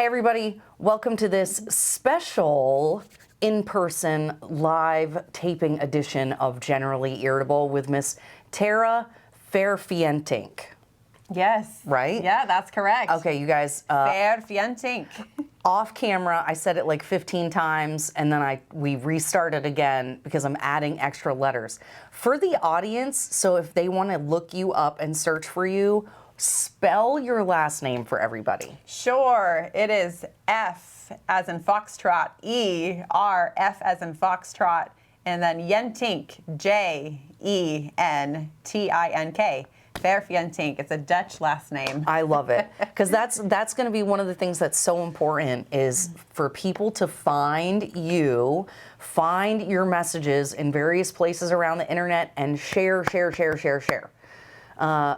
Hey everybody, welcome to this special in-person live taping edition of Generally Irritable with Miss Tara Ferf Jentink. Yes. Right? Yeah, that's correct. Okay, you guys. Ferf Jentink. Off camera, I said it like 15 times, and then we restarted again because I'm adding extra letters. For the audience, so if they want to look you up and search for you, spell your last name for everybody. Sure. It is F as in Foxtrot, E-R-F as in Foxtrot, and then Jentink, J-E-N-T-I-N-K. Ferf Jentink. It's a Dutch last name. I love it, because that's going to be one of the things that's so important is for people to find you, find your messages in various places around the internet, and share.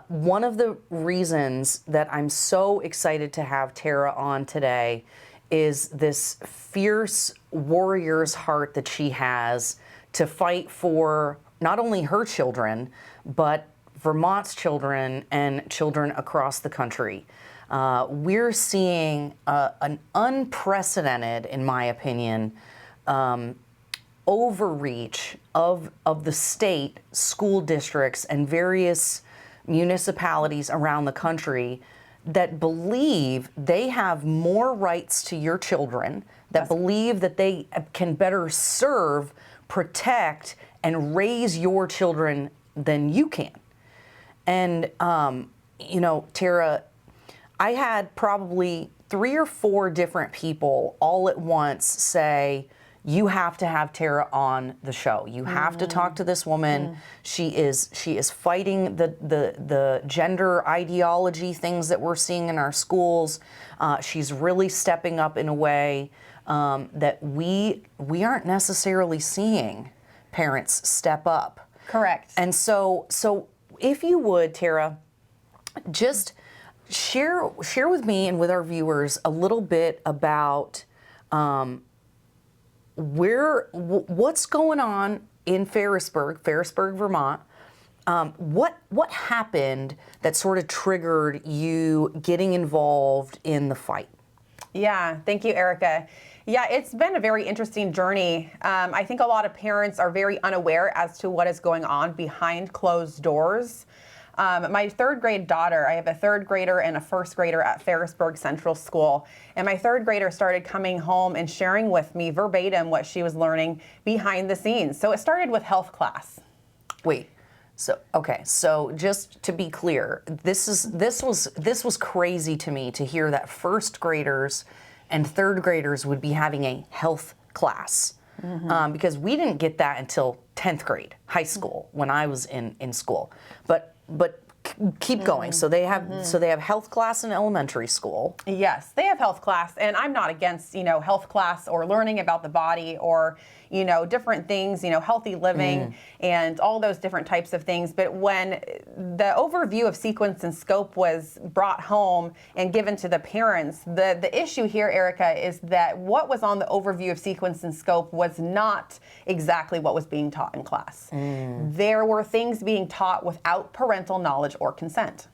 One of the reasons that I'm so excited to have Tara on today is this fierce warrior's heart that she has to fight for not only her children, but Vermont's children and children across the country. We're seeing an unprecedented, in my opinion, overreach of the state, school districts, and various municipalities around the country that believe they have more rights to your children, that believe that they can better serve, protect, and raise your children than you can. And, you know, Tara, I had probably 3 or 4 different people all at once say, you have to have Tara on the show. You have to talk to this woman. She is fighting the gender ideology things that we're seeing in our schools. She's really stepping up in a way that we aren't necessarily seeing parents step up. Correct. And so if you would, Tara, just share with me and with our viewers a little bit about what's going on in Ferrisburg, Vermont. What happened that sort of triggered you getting involved in the fight? Yeah, thank you, Erica. Yeah, it's been a very interesting journey. I think a lot of parents are very unaware as to what is going on behind closed doors. My 3rd grade daughter, I have a 3rd grader and a 1st grader at Ferrisburg Central School. And my 3rd grader started coming home and sharing with me verbatim what she was learning behind the scenes. So it started with health class. Wait. So, okay. So just to be clear, this was crazy to me to hear that 1st graders and 3rd graders would be having a health class. Because we didn't get that until 10th grade, high school, when I was in school. But keep going. So they have health class in elementary school. Yes, they have health class, and I'm not against, health class or learning about the body or, different things, healthy living and all those different types of things. But when the overview of sequence and scope was brought home and given to the parents, the issue here, Erica, is that what was on the overview of sequence and scope was not exactly what was being taught in class. There were things being taught without parental knowledge or consent.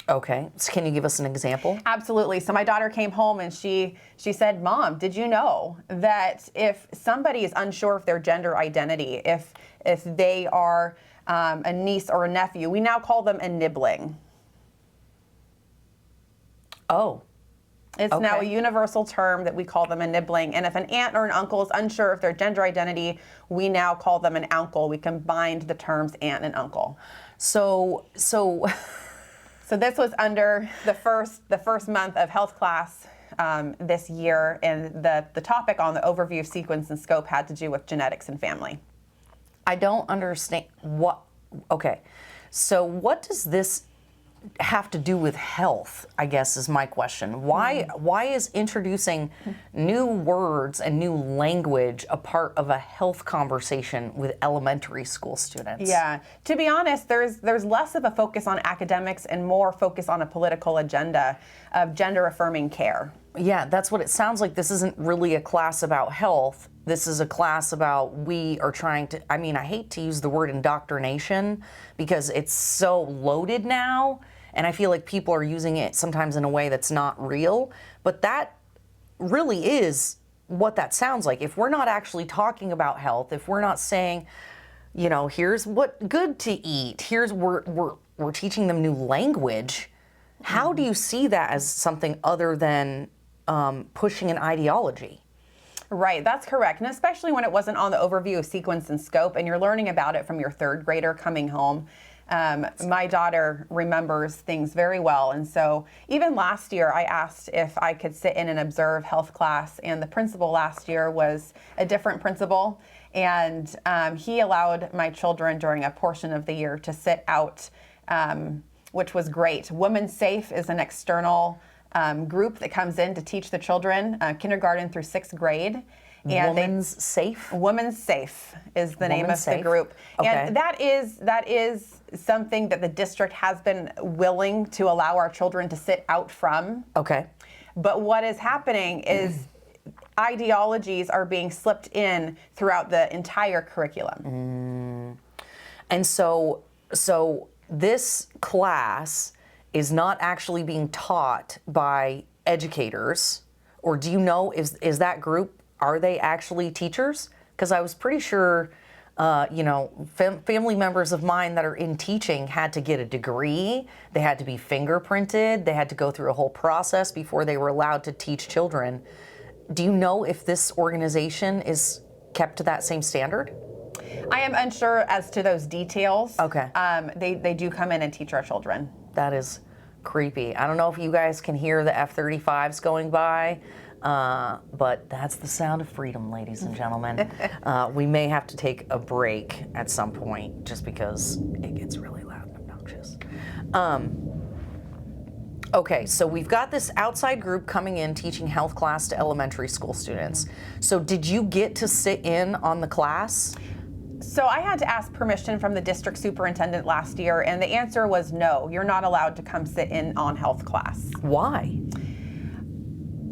Okay. So can you give us an example? Absolutely. So my daughter came home and she said, Mom, did you know that if somebody is unsure of their gender identity, if they are a niece or a nephew, we now call them enabling. Oh. It's now a universal term that we call them enabling. And if an aunt or an uncle is unsure of their gender identity, we now call them an uncle. We combined the terms aunt and uncle. So this was under the first month of health class this year, and the topic on the overview of sequence and scope had to do with genetics and family. I don't understand okay. So what does this have to do with health, I guess, is my question. Why is introducing new words and new language a part of a health conversation with elementary school students? Yeah, to be honest, there's less of a focus on academics and more focus on a political agenda of gender affirming care. Yeah, that's what it sounds like. This isn't really a class about health. This is a class about we are trying to, I mean, I hate to use the word indoctrination because it's so loaded now, and I feel like people are using it sometimes in a way that's not real, but that really is what that sounds like. If we're not actually talking about health, if we're not saying, you know, here's what good to eat, we're teaching them new language. How do you see that as something other than pushing an ideology? Right, that's correct. And especially when it wasn't on the overview of sequence and scope and you're learning about it from your third grader coming home. My daughter remembers things very well. And so even last year, I asked if I could sit in and observe health class. And the principal last year was a different principal. And he allowed my children during a portion of the year to sit out, which was great. Women's Safe is an external group that comes in to teach the children, kindergarten through 6th grade. And Women's Safe? Women's Safe is the name of the group. Okay. And that is something that the district has been willing to allow our children to sit out from. Okay. But what is happening is ideologies are being slipped in throughout the entire curriculum. And so this class is not actually being taught by educators, or do you know, is that group, are they actually teachers? Because I was pretty sure, family members of mine that are in teaching had to get a degree, they had to be fingerprinted, they had to go through a whole process before they were allowed to teach children. Do you know if this organization is kept to that same standard? I am unsure as to those details. Okay. They do come in and teach our children. That is creepy. I don't know if you guys can hear the F-35s going by, but that's the sound of freedom, ladies and gentlemen. We may have to take a break at some point just because it gets really loud and obnoxious. Okay, so we've got this outside group coming in teaching health class to elementary school students. So did you get to sit in on the class? So I had to ask permission from the district superintendent last year, and the answer was no, you're not allowed to come sit in on health class. Why?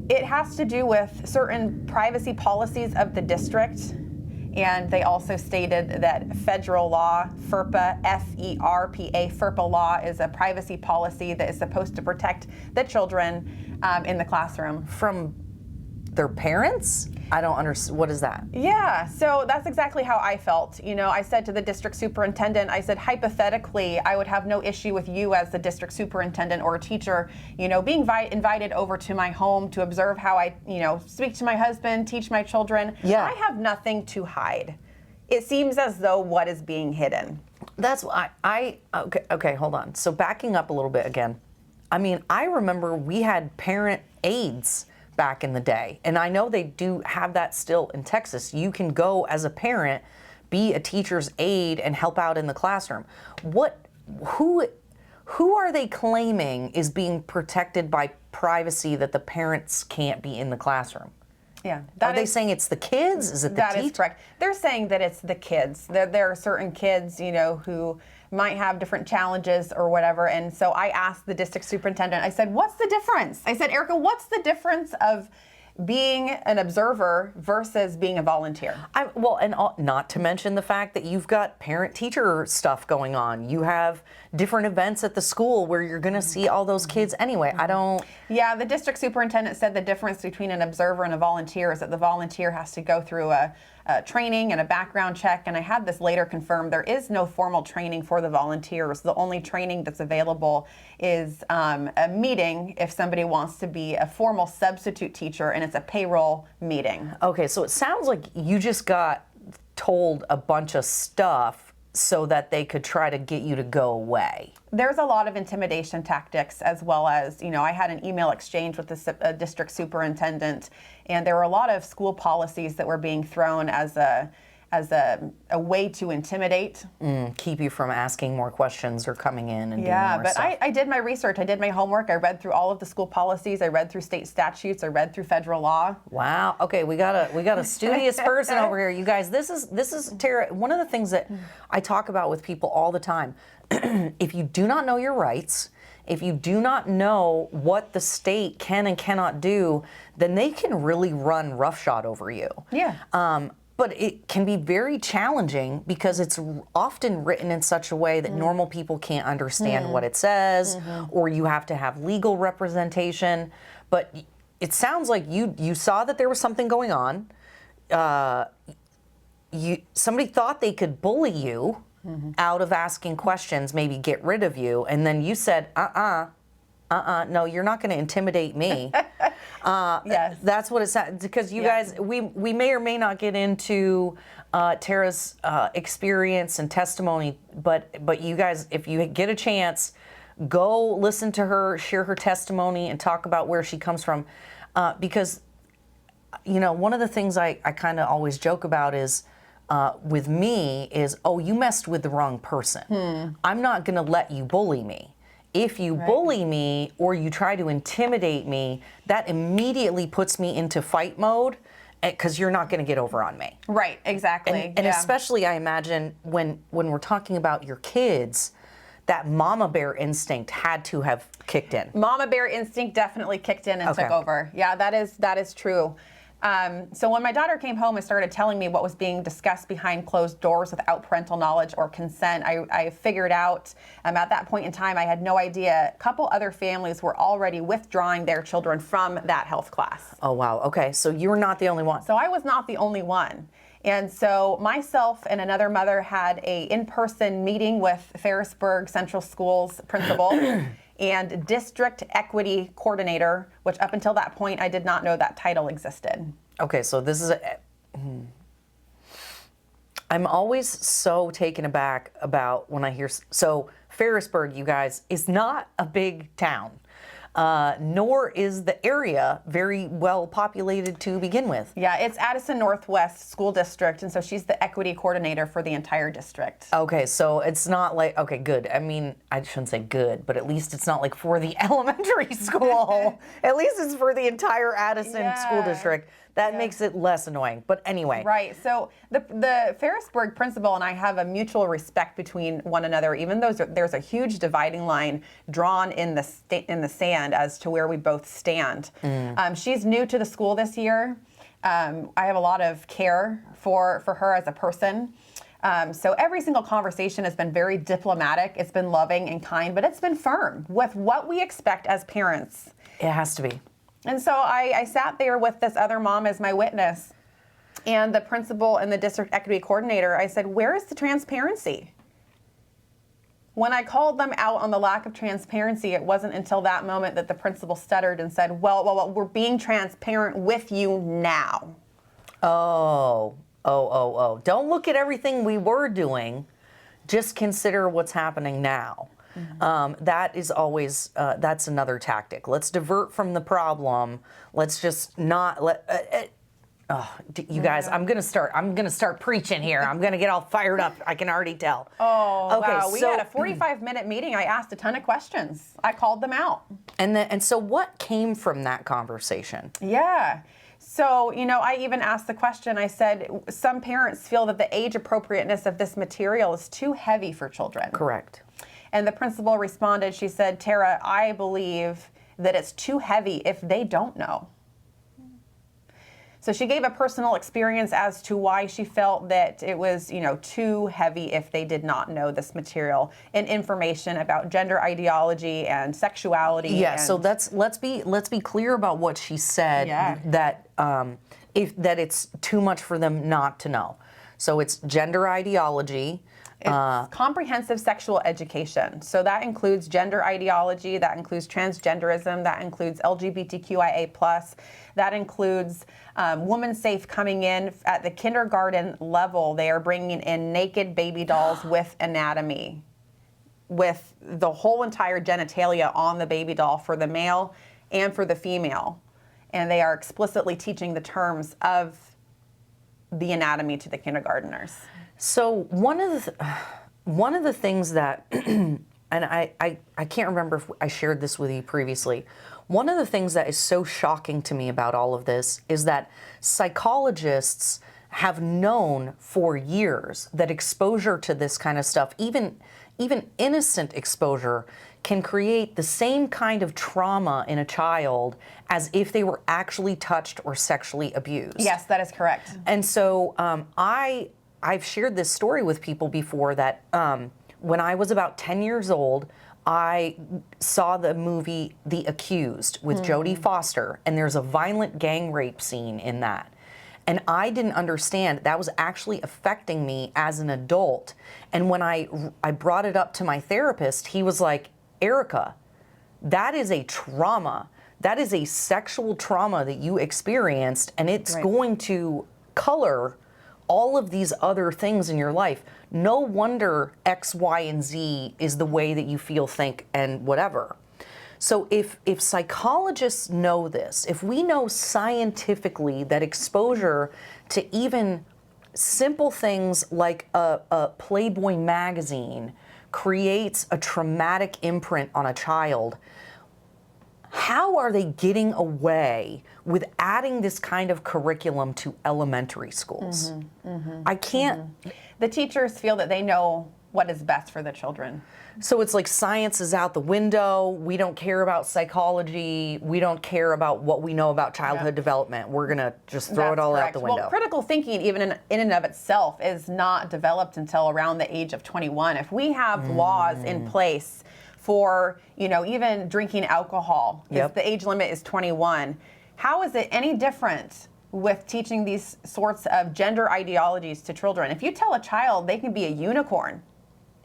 It has to do with certain privacy policies of the district, and they also stated that federal law, FERPA, F-E-R-P-A, FERPA law is a privacy policy that is supposed to protect the children in the classroom. From their parents? I don't understand. What is that? Yeah, so that's exactly how I felt. You know, I said to the district superintendent, I said, hypothetically, I would have no issue with you as the district superintendent or a teacher, you know, being invited over to my home to observe how I, speak to my husband, teach my children. Yeah. I have nothing to hide. It seems as though what is being hidden. That's okay, hold on. So backing up a little bit again. I mean, I remember we had parent aides back in the day. And I know they do have that still in Texas. You can go as a parent, be a teacher's aide and help out in the classroom. Who are they claiming is being protected by privacy that the parents can't be in the classroom? Yeah. Are they saying it's the kids? Is it the teacher? That is correct. They're saying that it's the kids. There are certain kids, who might have different challenges or whatever. And so I asked the district superintendent, I said, what's the difference? I said, Erica, what's the difference of being an observer versus being a volunteer? Not to mention the fact that you've got parent-teacher stuff going on. You have different events at the school where you're going to see all those kids anyway. Yeah, the district superintendent said the difference between an observer and a volunteer is that the volunteer has to go through a training and a background check, and I had this later confirmed. There is no formal training for the volunteers. The only training that's available is a meeting if somebody wants to be a formal substitute teacher, and it's a payroll meeting. Okay, so it sounds like you just got told a bunch of stuff so that they could try to get you to go away. There's a lot of intimidation tactics, as well as, I had an email exchange with the district superintendent, and there were a lot of school policies that were being thrown as a way to intimidate. Keep you from asking more questions or coming in and doing more stuff. stuff. Yeah, but I did my research. I did my homework. I read through all of the school policies. I read through state statutes. I read through federal law. Wow. Okay, we got a studious person over here. You guys, this is Tara. One of the things that I talk about with people all the time. If you do not know your rights, if you do not know what the state can and cannot do, then they can really run roughshod over you. Yeah. But it can be very challenging because it's often written in such a way that normal people can't understand what it says, or you have to have legal representation. But it sounds like you saw that there was something going on. Somebody thought they could bully you out of asking questions, maybe get rid of you, and then you said, no, you're not going to intimidate me. Yes. That's what it sounds, because you guys, we may or may not get into Tara's experience and testimony, but you guys, if you get a chance, go listen to her, share her testimony, and talk about where she comes from. Because, one of the things I kind of always joke about is, with me is, oh, you messed with the wrong person. I'm not going to let you bully me. If you bully me or you try to intimidate me, that immediately puts me into fight mode, because you're not going to get over on me. Right, exactly. And especially, I imagine, when we're talking about your kids, that mama bear instinct had to have kicked in. Mama bear instinct definitely kicked in and took over. Yeah, that is true. So when my daughter came home and started telling me what was being discussed behind closed doors without parental knowledge or consent, I figured out at that point in time, I had no idea. A couple other families were already withdrawing their children from that health class. Oh, wow. Okay. So you were not the only one. So I was not the only one. And so myself and another mother had a in-person meeting with Ferrisburg Central Schools principal and district equity coordinator, which up until that point, I did not know that title existed. Okay, so this is I'm always so taken aback about when I hear, so Ferrisburg, you guys, is not a big town. Nor is the area very well populated to begin with. Yeah, it's Addison Northwest School District, and so she's the equity coordinator for the entire district. Okay, so it's not like, okay, good. I mean, I shouldn't say good, but at least it's not like for the elementary school. At least it's for the entire Addison School District. That makes it less annoying. But anyway. Right. So the Ferrisburg principal and I have a mutual respect between one another, even though there's a huge dividing line drawn in the sand as to where we both stand. She's new to the school this year. I have a lot of care for her as a person. So every single conversation has been very diplomatic. It's been loving and kind, but it's been firm with what we expect as parents. It has to be. And so I sat there with this other mom as my witness, and the principal and the district equity coordinator, I said, where is the transparency? When I called them out on the lack of transparency, it wasn't until that moment that the principal stuttered and said, well, we're being transparent with you now. Oh. Don't look at everything we were doing. Just consider what's happening now. That is always, that's another tactic. Let's divert from the problem. Let's just not let, you guys, I'm going to start preaching here. I'm going to get all fired up. I can already tell. Oh, okay, wow. We had a 45-minute meeting. I asked a ton of questions. I called them out. And so what came from that conversation? Yeah. So, I even asked the question, I said, some parents feel that the age appropriateness of this material is too heavy for children. Correct. And the principal responded, she said, Tara, I believe that it's too heavy if they don't know. So she gave a personal experience as to why she felt that it was, too heavy if they did not know this material and information about gender ideology and sexuality. Yeah. So let's be clear about what she said. Yeah. That it's too much for them not to know. So it's gender ideology. It's comprehensive sexual education. So that includes gender ideology, that includes transgenderism, that includes LGBTQIA+, that includes Woman Safe coming in at the kindergarten level. They are bringing in naked baby dolls with anatomy, with the whole entire genitalia on the baby doll for the male and for the female. And they are explicitly teaching the terms of the anatomy to the kindergartners. So one of the things that, and I can't remember if I shared this with you previously, one of the things that is so shocking to me about all of this is that psychologists have known for years that exposure to this kind of stuff, even innocent exposure, can create the same kind of trauma in a child as if they were actually touched or sexually abused. Yes, that is correct. And so I've shared this story with people before that when I was about 10 years old, I saw the movie The Accused with Jodie Foster, and there's a violent gang rape scene in that. And I didn't understand that was actually affecting me as an adult. And when I brought it up to my therapist, he was like, Erica, that is a trauma. That is a sexual trauma that you experienced, and it's going to color all of these other things in your life. No wonder X, Y, and Z is the way that you feel, think, and whatever. So if psychologists know this, if we know scientifically that exposure to even simple things like a Playboy magazine creates a traumatic imprint on a child, how are they getting away with adding this kind of curriculum to elementary schools? I can't. The teachers feel that they know what is best for the children. So it's like science is out the window. We don't care about psychology. We don't care about what we know about childhood development. We're going to just throw it all out the window. Well, critical thinking, even in and of itself, is not developed until around the age of 21. If we have laws in place for, even drinking alcohol, if the age limit is 21, how is it any different with teaching these sorts of gender ideologies to children? If you tell a child they can be a unicorn,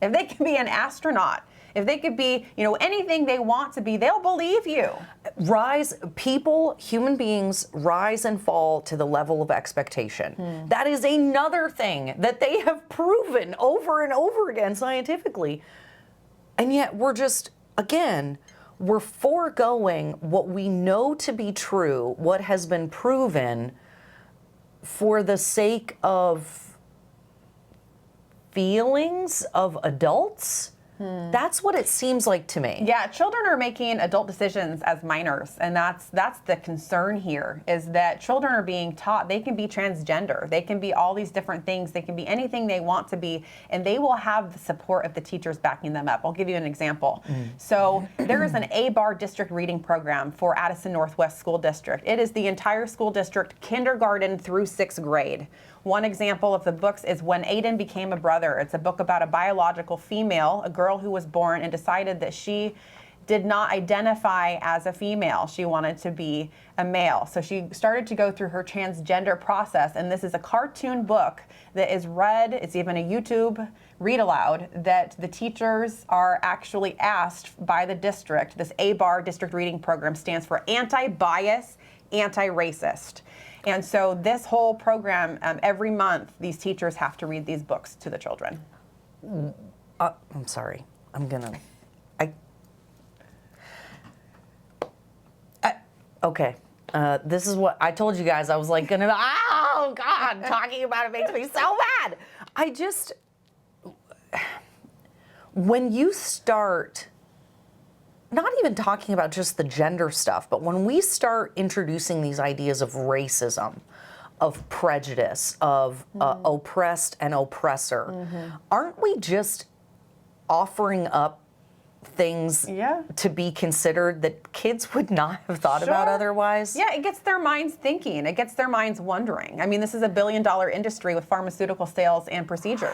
if they can be an astronaut, if they could be, anything they want to be, they'll believe you. Human beings rise and fall to the level of expectation. That is another thing that they have proven over and over again scientifically. And yet we're foregoing what we know to be true, what has been proven, for the sake of feelings of adults. That's what it seems like to me. Yeah, children are making adult decisions as minors, and that's the concern here, is that children are being taught they can be transgender, they can be all these different things, they can be anything they want to be, and they will have the support of the teachers backing them up. I'll give you an example. So there is an A-bar district reading program for Addison Northwest School District. It is the entire school district, kindergarten through 6th grade. One example of the books is When Aidan Became a Brother. It's a book about a biological female, a girl who was born and decided that she did not identify as a female. She wanted to be a male. So she started to go through her transgender process. And this is a cartoon book that is read. It's even a YouTube read aloud that the teachers are actually asked by the district. This A-BAR district reading program stands for anti-bias, anti-racist. And so this whole program, every month, these teachers have to read these books to the children. I'm sorry. Okay. This is what I told you guys. I was like, oh God, talking about it makes me so mad. When you start, not even talking about just the gender stuff, but when we start introducing these ideas of racism, of prejudice, of oppressed and oppressor, aren't we just offering up things to be considered that kids would not have thought about otherwise? Yeah, it gets their minds thinking. It gets their minds wondering. I mean, this is a billion-dollar industry with pharmaceutical sales and procedures.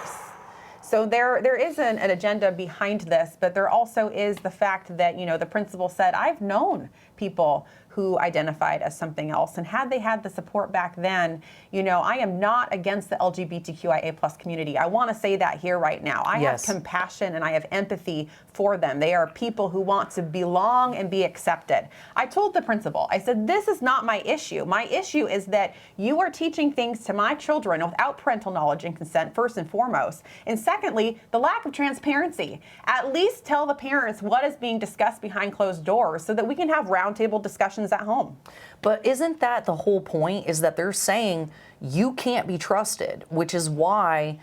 So there is an agenda behind this, but there also is the fact that, the principal said, I've known people who identified as something else. And had they had the support back then, I am not against the LGBTQIA plus community. I want to say that here right now. I have compassion and I have empathy for them. They are people who want to belong and be accepted. I told the principal, I said, this is not my issue. My issue is that you are teaching things to my children without parental knowledge and consent, first and foremost. And secondly, the lack of transparency. At least tell the parents what is being discussed behind closed doors so that we can have roundtable discussions at home. But isn't that the whole point, is that they're saying you can't be trusted, which is why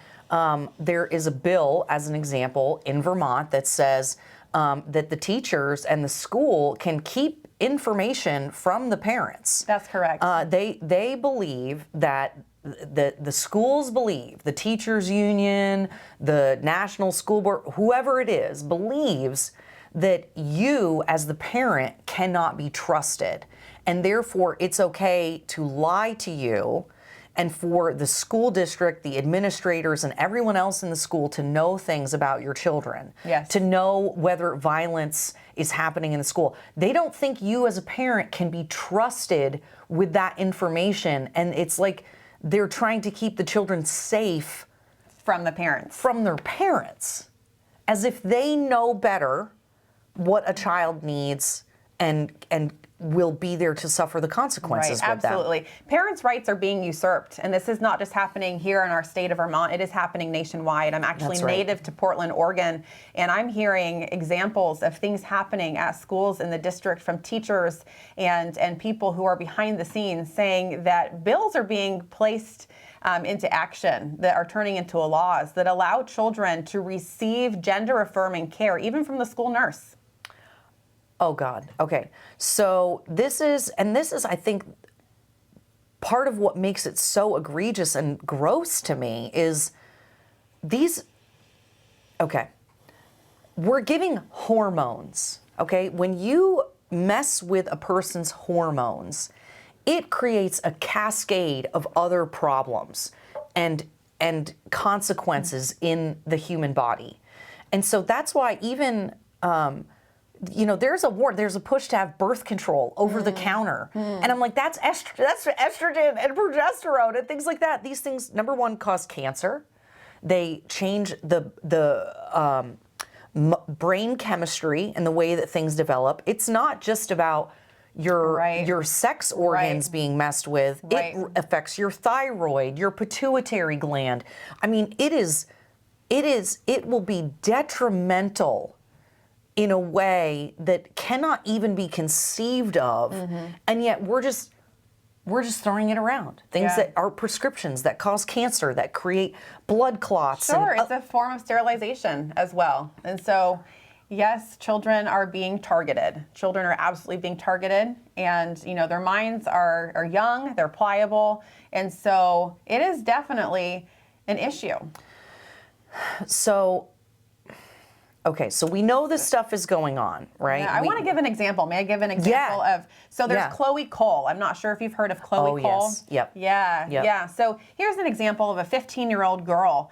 there is a bill, as an example, in Vermont that says that the teachers and the school can keep information from the parents. That's correct. They believe that the schools believe, the teachers union, the national school board, whoever it is, believes that you as the parent cannot be trusted, and therefore it's okay to lie to you and for the school district, the administrators, and everyone else in the school to know things about your children, Yes. to know whether violence is happening in the school. They don't think you as a parent can be trusted with that information, and it's like they're trying to keep the children safe From the parents. from their parents, as if they know better what a child needs and will be there to suffer the consequences Right, with them. absolutely. Parents' rights are being usurped, and this is not just happening here in our state of Vermont. It is happening nationwide. I'm actually That's right. native to Portland, Oregon, and I'm hearing examples of things happening at schools in the district from teachers and people who are behind the scenes saying that bills are being placed into action that are turning into laws that allow children to receive gender-affirming care, even from the school nurse. Oh God. Okay. So this is, I think, part of what makes it so egregious and gross to me is these, okay, we're giving hormones, okay? When you mess with a person's hormones, it creates a cascade of other problems and consequences in the human body. And so that's why even, there's a push to have birth control over the counter. And I'm like, that's estrogen and progesterone and things like that. These things, number one, cause cancer. They change the brain chemistry and the way that things develop. It's not just about your sex organs being messed with. Right. It affects your thyroid, your pituitary gland. I mean, it will be detrimental in a way that cannot even be conceived of, and yet we're just throwing it around. Things that are prescriptions that cause cancer, that create blood clots. Sure, it's a form of sterilization as well. And so, yes, children are being targeted. Children are absolutely being targeted, and their minds are young, they're pliable, and so it is definitely an issue. So, okay, so we know this stuff is going on, right? Yeah, I want to give an example. May I give an example of, so there's Chloe Cole. I'm not sure if you've heard of Chloe Cole. Yes. Yep. Yeah. So here's an example of a 15-year-old girl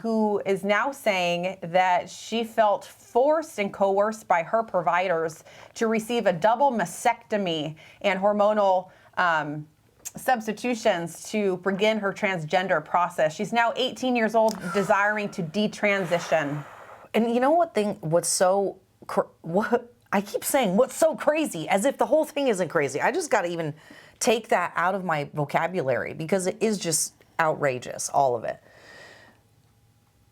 who is now saying that she felt forced and coerced by her providers to receive a double mastectomy and hormonal substitutions to begin her transgender process. She's now 18 years old, desiring to detransition. And you know what's so crazy, as if the whole thing isn't crazy. I just got to even take that out of my vocabulary because it is just outrageous, all of it.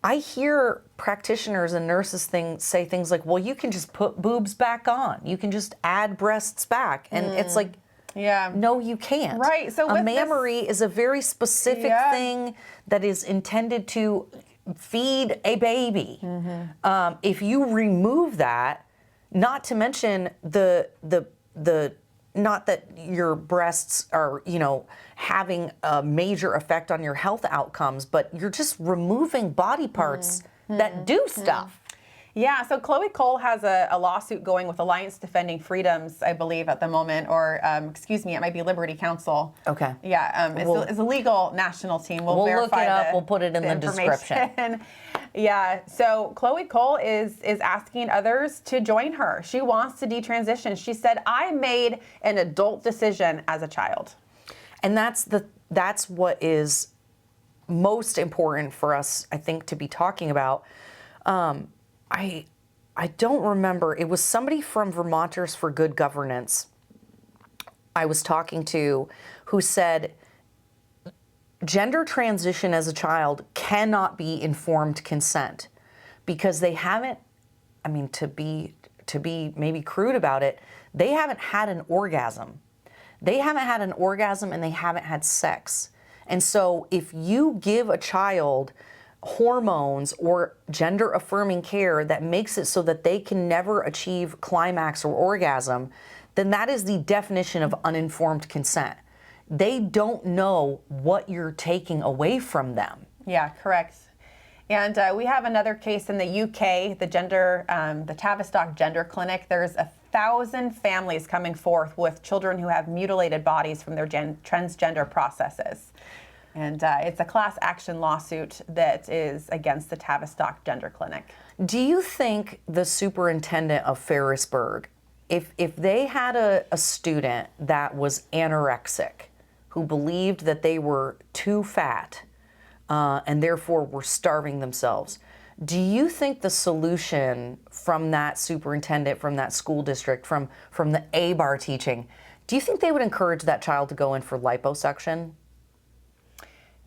I hear practitioners and nurses say things like, well, you can just put boobs back on. You can just add breasts back. And it's like, no, you can't. Right. So a mammary is a very specific thing that is intended to feed a baby. If you remove that, not to mention the not that your breasts are, having a major effect on your health outcomes, but you're just removing body parts that do stuff. Yeah, so Chloe Cole has a lawsuit going with Alliance Defending Freedoms, I believe, at the moment, or it might be Liberty Counsel. Okay. Yeah, it's a legal national team. We'll look verify it up. We'll put it in the description. Yeah, so Chloe Cole is asking others to join her. She wants to detransition. She said, I made an adult decision as a child. And that's what is most important for us, I think, to be talking about. I don't remember. It was somebody from Vermonters for Good Governance I was talking to who said gender transition as a child cannot be informed consent because they haven't, to be maybe crude about it, they haven't had an orgasm. They haven't had an orgasm and they haven't had sex. And so if you give a child hormones or gender affirming care that makes it so that they can never achieve climax or orgasm, then that is the definition of uninformed consent. They don't know what you're taking away from them. Yeah, correct. And we have another case in the UK, the Tavistock Gender Clinic. There's 1,000 families coming forth with children who have mutilated bodies from their transgender processes. And it's a class action lawsuit that is against the Tavistock Gender Clinic. Do you think the superintendent of Ferrisburg, if they had a student that was anorexic, who believed that they were too fat and therefore were starving themselves, do you think the solution from that superintendent, from that school district, from the A-bar teaching, do you think they would encourage that child to go in for liposuction?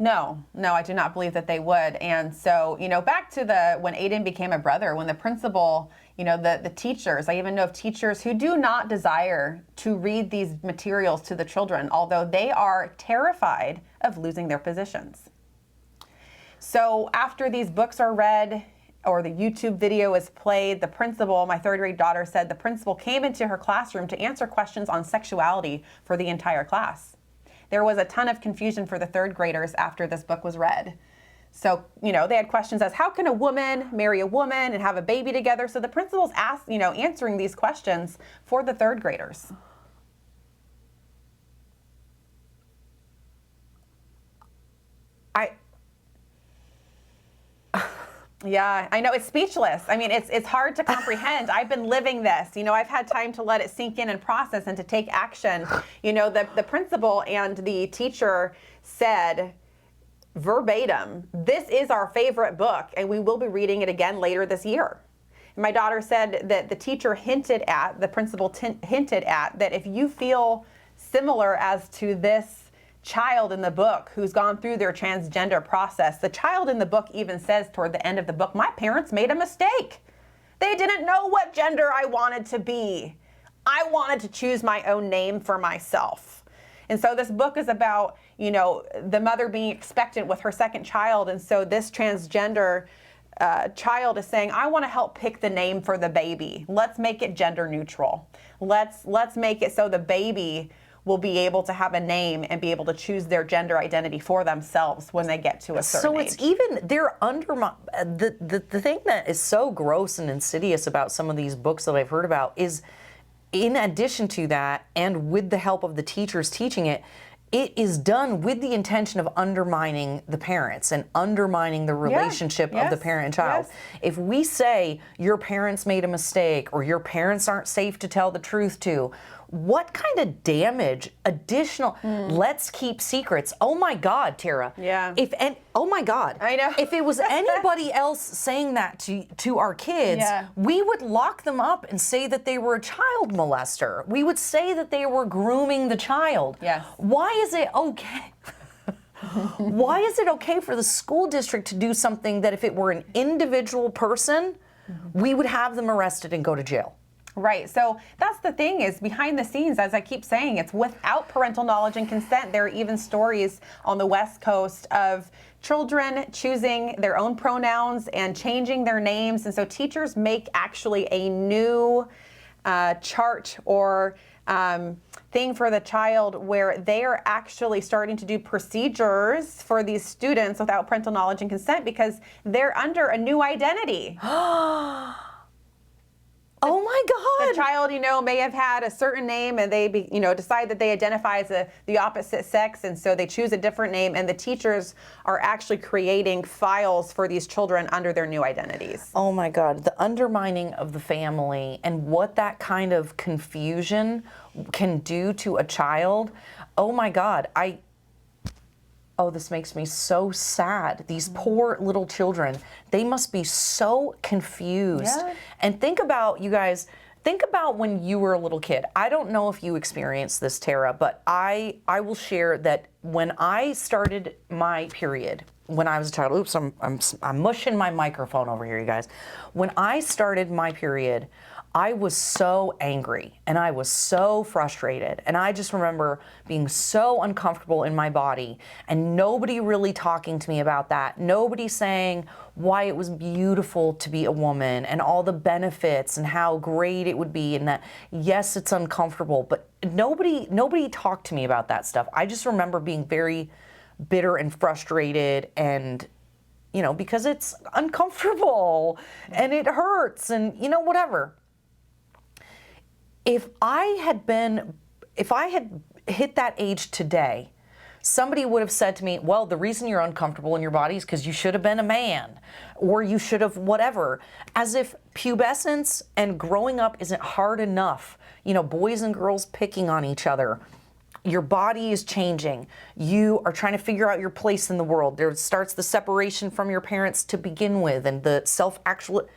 No, I do not believe that they would. And so, back to when Aidan became a brother, when the principal, the teachers, I even know of teachers who do not desire to read these materials to the children, although they are terrified of losing their positions. So after these books are read or the YouTube video is played, the principal, my third grade daughter said the principal came into her classroom to answer questions on sexuality for the entire class. There was a ton of confusion for the third graders after this book was read. So, they had questions as how can a woman marry a woman and have a baby together? So the principal's answering these questions for the third graders. Yeah, I know, it's speechless. I mean, it's hard to comprehend. I've been living this. I've had time to let it sink in and process and to take action. The principal and the teacher said verbatim, this is our favorite book, and we will be reading it again later this year. And my daughter said that the teacher hinted at that if you feel similar as to this child in the book who's gone through their transgender process. The child in the book even says toward the end of the book, my parents made a mistake. They didn't know what gender I wanted to be. I wanted to choose my own name for myself. And so this book is about, the mother being expectant with her second child. And so this transgender child is saying, I want to help pick the name for the baby. Let's make it gender neutral. Let's make it so the baby will be able to have a name and be able to choose their gender identity for themselves when they get to a certain age. So it's even, the thing that is so gross and insidious about some of these books that I've heard about is, in addition to that, and with the help of the teachers teaching it, it is done with the intention of undermining the parents and undermining the relationship of the parent and child. Yes. If we say your parents made a mistake or your parents aren't safe to tell the truth to, what kind of damage, additional, let's keep secrets. Oh my God, Tara. Yeah. Oh my God. I know. If it was anybody else saying that to our kids, we would lock them up and say that they were a child molester. We would say that they were grooming the child. Yes. Why is it okay? Why is it okay for the school district to do something that if it were an individual person, we would have them arrested and go to jail? Right. So that's the thing is behind the scenes, as I keep saying, it's without parental knowledge and consent. There are even stories on the West Coast of children choosing their own pronouns and changing their names. And so teachers make actually a new chart or thing for the child where they are actually starting to do procedures for these students without parental knowledge and consent because they're under a new identity. Oh my God! The child, may have had a certain name, and they, decide that they identify as the opposite sex, and so they choose a different name. And the teachers are actually creating files for these children under their new identities. Oh my God! The undermining of the family and what that kind of confusion can do to a child. Oh my God! Oh, this makes me so sad. These poor little children, they must be so confused. Yeah. And think about, you guys, think about when you were a little kid. I don't know if you experienced this, Tara, but I will share that when I started my period, when I was a child, oops, I'm mushing my microphone over here, you guys. When I started my period, I was so angry and I was so frustrated. And I just remember being so uncomfortable in my body and nobody really talking to me about that. Nobody saying why it was beautiful to be a woman and all the benefits and how great it would be and that, yes, it's uncomfortable, but nobody talked to me about that stuff. I just remember being very bitter and frustrated and, because it's uncomfortable and it hurts and, whatever. If I had hit that age today, somebody would have said to me, well, the reason you're uncomfortable in your body is because you should have been a man, or you should have whatever, as if pubescence and growing up isn't hard enough. You know, boys and girls picking on each other. Your body is changing. You are trying to figure out your place in the world. There starts the separation from your parents to begin with, and the self-actual.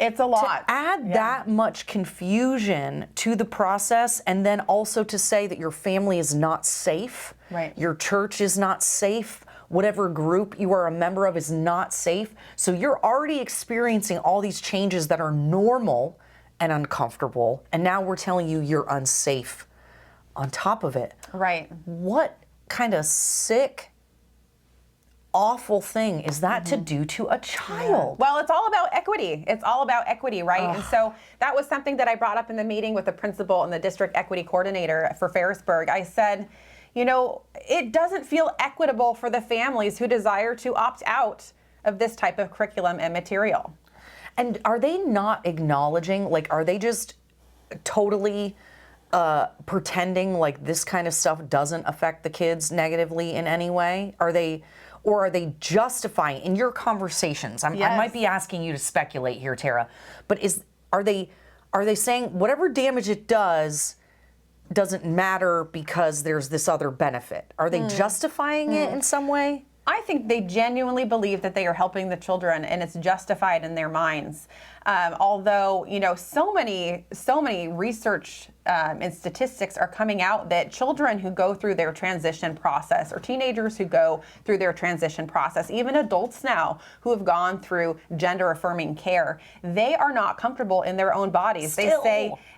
It's a lot. To add that much confusion to the process, and then also to say that your family is not safe, right? Your church is not safe, whatever group you are a member of is not safe. So you're already experiencing all these changes that are normal and uncomfortable, and now we're telling you you're unsafe on top of it. Right. What kind of sick, awful thing is that to do to a child? Yeah. Well, it's all about equity. It's all about equity, right? And so that was something that I brought up in the meeting with the principal and the district equity coordinator for Ferrisburg. I said, you know, it doesn't feel equitable for the families who desire to opt out of this type of curriculum and material. And are they not acknowledging, like, are they just totally pretending like this kind of stuff doesn't affect the kids negatively in any way? Or are they justifying in your conversations? I might be asking you to speculate here, Tara, but are they saying whatever damage it doesn't matter because there's this other benefit? Are they justifying it in some way? I think they genuinely believe that they are helping the children, and it's justified in their minds. Although, you know, so many research and statistics are coming out that children who go through their transition process, or teenagers who go through their transition process, even adults now who have gone through gender affirming care, they are not comfortable in their own bodies. Still.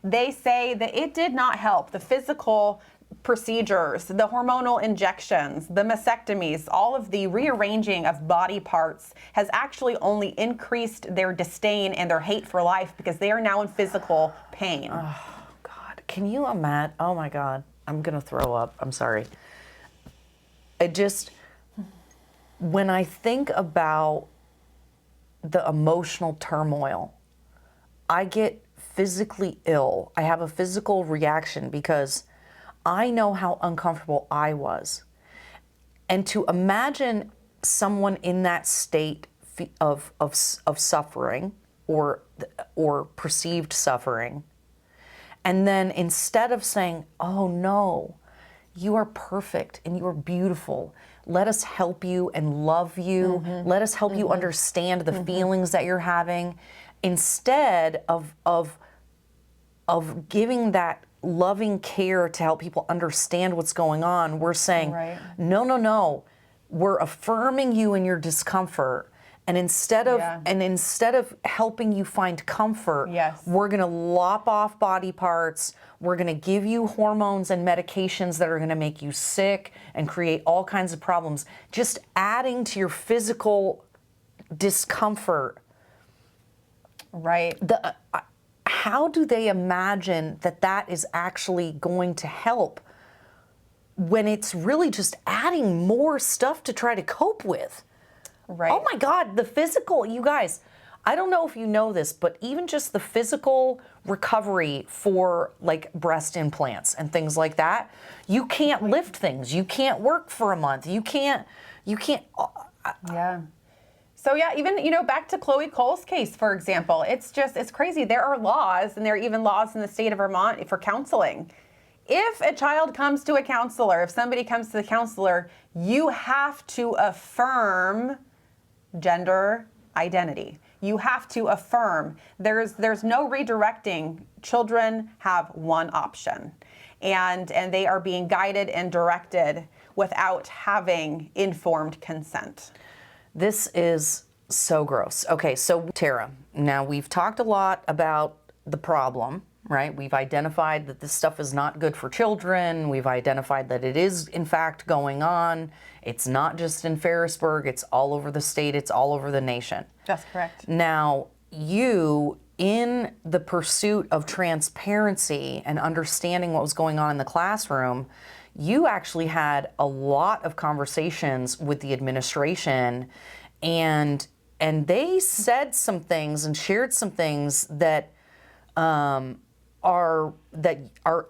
They say that it did not help. The physical procedures, the hormonal injections, the mastectomies, all of the rearranging of body parts has actually only increased their disdain and their hate for life because they are now in physical pain. Oh, God. Can you imagine? Oh, my God. I'm going to throw up. I'm sorry. When I think about the emotional turmoil, I get physically ill. I have a physical reaction because I know how uncomfortable I was. And to imagine someone in that state of suffering or perceived suffering, and then instead of saying, oh no, you are perfect and you are beautiful, let us help you and love you, let us help you understand the feelings that you're having, instead of giving that loving care to help people understand what's going on, we're saying, no, we're affirming you in your discomfort, and instead of helping you find comfort, we're going to lop off body parts, we're going to give you hormones and medications that are going to make you sick and create all kinds of problems, just adding to your physical discomfort. Right. How do they imagine that is actually going to help when it's really just adding more stuff to try to cope with? Right. Oh my God, the physical, you guys, I don't know if you know this, but even just the physical recovery for like breast implants and things like that, you can't lift things. You can't work for a month. You can't. Yeah. So yeah, even, you know, back to Chloe Cole's case, for example, it's crazy. There are laws, and there are even laws in the state of Vermont for counseling. If a child comes to a counselor, if somebody comes to the counselor, you have to affirm gender identity. You have to affirm. There's no redirecting. Children have one option, and they are being guided and directed without having informed consent. This is so gross. Okay, so Tara, now we've talked a lot about the problem, right? We've identified that this stuff is not good for children. We've identified that it is, in fact, going on. It's not just in Ferrisburg. It's all over the state. It's all over the nation. That's correct. Now, you, in the pursuit of transparency and understanding what was going on in the classroom, you actually had a lot of conversations with the administration, and they said some things and shared some things that are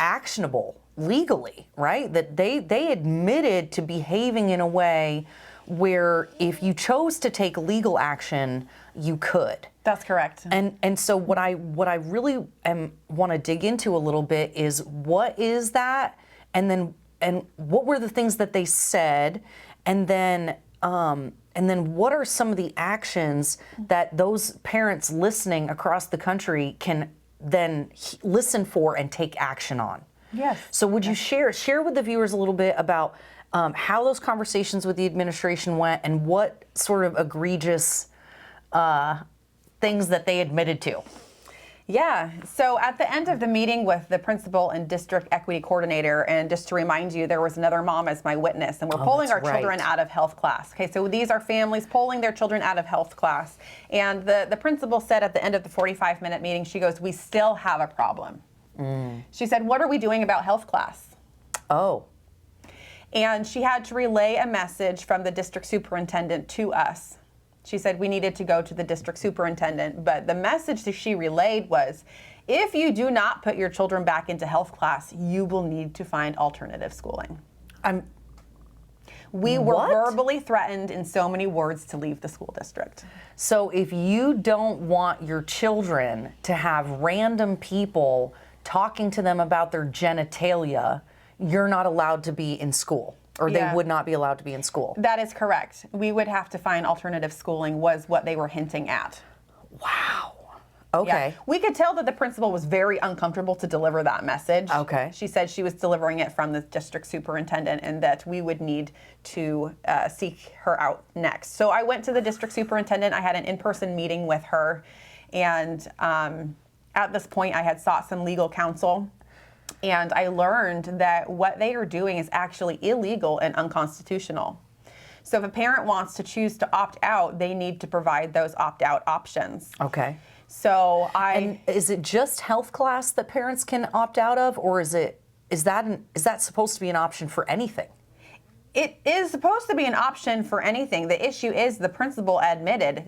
actionable. legally, right? That they admitted to behaving in a way where if you chose to take legal action, you could. That's correct. And so what I really want to dig into a little bit is what is that, and what were the things that they said, and then what are some of the actions that those parents listening across the country can then listen for and take action on? Yes. So would you share with the viewers a little bit about how those conversations with the administration went and what sort of egregious things that they admitted to? Yeah, so at the end of the meeting with the principal and district equity coordinator, and just to remind you, there was another mom as my witness, and we're pulling our children out of health class. Okay, so these are families pulling their children out of health class. And the principal said at the end of the 45-minute meeting, she goes, "We still have a problem." She said, "What are we doing about health class?" Oh. And she had to relay a message from the district superintendent to us. She said we needed to go to the district superintendent, but the message that she relayed was, if you do not put your children back into health class, you will need to find alternative schooling. We were verbally threatened in so many words to leave the school district. So if you don't want your children to have random people talking to them about their genitalia, you're not allowed to be in school. Or they would not be allowed to be in school. That is correct. We would have to find alternative schooling was what they were hinting at. Wow. Okay. Yeah. We could tell that the principal was very uncomfortable to deliver that message. Okay. She said she was delivering it from the district superintendent and that we would need to seek her out next. So I went to the district superintendent. I had an in-person meeting with her. And at this point, I had sought some legal counsel. And I learned that what they are doing is actually illegal and unconstitutional. So if a parent wants to choose to opt out, they need to provide those opt-out options. Okay. So And is it just health class that parents can opt out of, or is that supposed to be an option for anything? It is supposed to be an option for anything. The issue is the principal admitted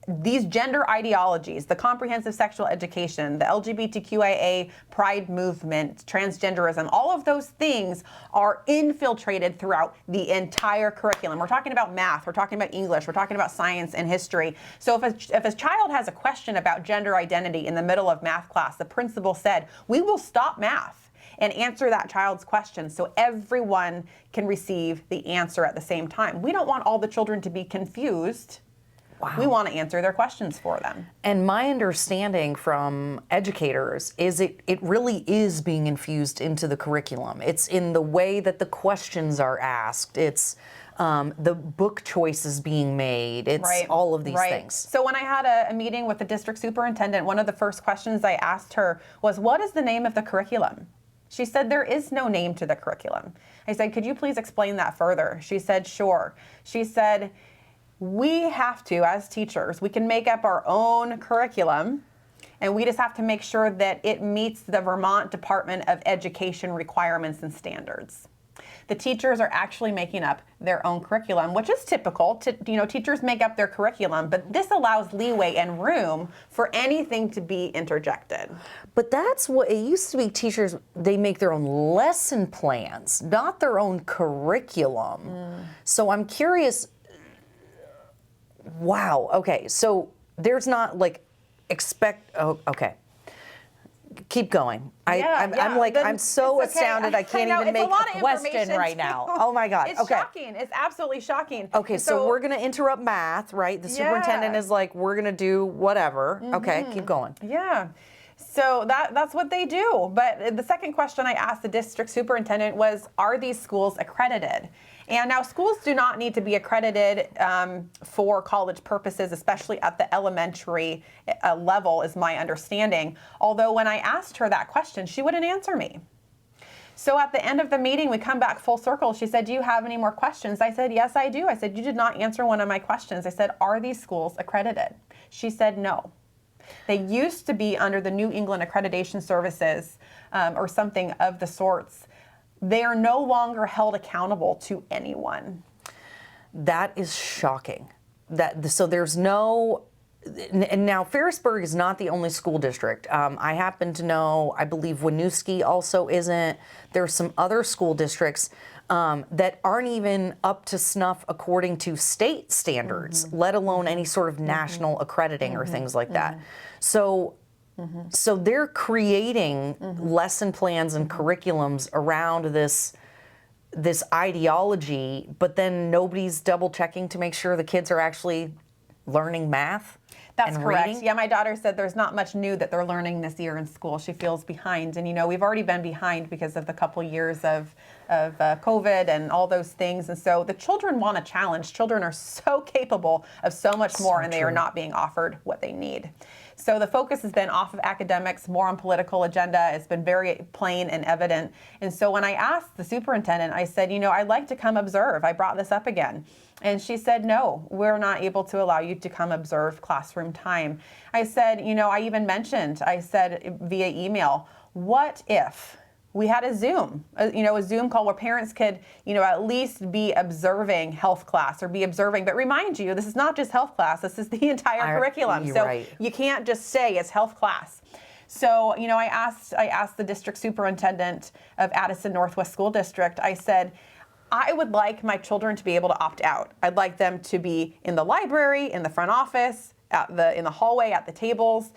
these gender ideologies, the comprehensive sexual education, the LGBTQIA pride movement, transgenderism, all of those things are infiltrated throughout the entire curriculum. We're talking about math, we're talking about English, we're talking about science and history. So if a child has a question about gender identity in the middle of math class, the principal said, we will stop math and answer that child's question so everyone can receive the answer at the same time. We don't want all the children to be confused. Wow. We want to answer their questions for them. And my understanding from educators is it really is being infused into the curriculum. It's in the way that the questions are asked. It's the book choices being made. It's all of these things. So when I had a meeting with the district superintendent, one of the first questions I asked her was, what is the name of the curriculum? She said, there is no name to the curriculum. I said, could you please explain that further? She said, sure. She said, we have to, as teachers, we can make up our own curriculum, and we just have to make sure that it meets the Vermont Department of Education requirements and standards. The teachers are actually making up their own curriculum, which is typical. Teachers make up their curriculum, but this allows leeway and room for anything to be interjected. But that's what it used to be. Teachers, they make their own lesson plans, not their own curriculum. So I'm curious. Wow. Okay. So there's not like Oh, okay. Keep going. I'm so astounded. I can't even make a question right now. Oh my God. It's shocking. It's absolutely shocking. Okay. So we're going to interrupt math, right? The superintendent is like, we're going to do whatever. Okay. Keep going. Yeah. So that's what they do. But the second question I asked the district superintendent was, are these schools accredited? And now schools do not need to be accredited for college purposes, especially at the elementary level, is my understanding. Although when I asked her that question, she wouldn't answer me. So at the end of the meeting, we come back full circle. She said, do you have any more questions? I said, yes, I do. I said, you did not answer one of my questions. I said, are these schools accredited? She said, no. They used to be under the New England Accreditation Services or something of the sorts. They are no longer held accountable to anyone. That is shocking. So and now Ferrisburg is not the only school district. I happen to know, I believe Winooski also isn't. There's some other school districts that aren't even up to snuff according to state standards, let alone any sort of national accrediting or things like that. So they're creating lesson plans and curriculums around this ideology, but then nobody's double checking to make sure the kids are actually learning math. That's and correct. reading. Yeah, my daughter said there's not much new that they're learning this year in school. She feels behind. And, we've already been behind because of the couple years of COVID and all those things. And so the children want a challenge. Children are so capable of so much more, and they are not being offered what they need. So the focus has been off of academics, more on political agenda. It's been very plain and evident. And so when I asked the superintendent, I said, I'd like to come observe. I brought this up again. And she said, no, we're not able to allow you to come observe classroom time. I said, I even mentioned, I said via email, what if we had a Zoom call where parents could, at least be observing health class or be observing. But remind you, this is not just health class. This is the entire curriculum. So right. You can't just say it's health class. So, I asked the district superintendent of Addison Northwest School District, I said, I would like my children to be able to opt out. I'd like them to be in the library, in the front office, in the hallway, at the tables.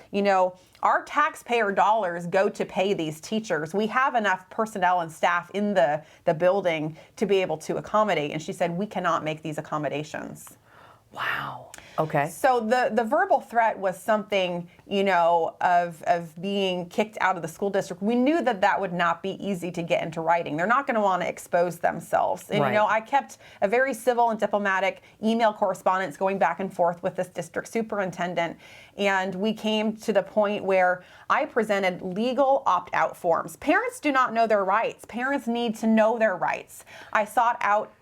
Our taxpayer dollars go to pay these teachers. We have enough personnel and staff in the building to be able to accommodate. And she said, we cannot make these accommodations. Wow. Okay. So the verbal threat was something, of being kicked out of the school district. We knew that would not be easy to get into writing. They're not going to want to expose themselves. And, right. I kept a very civil and diplomatic email correspondence going back and forth with this district superintendent. And we came to the point where I presented legal opt-out forms. Parents do not know their rights. Parents need to know their rights. I sought out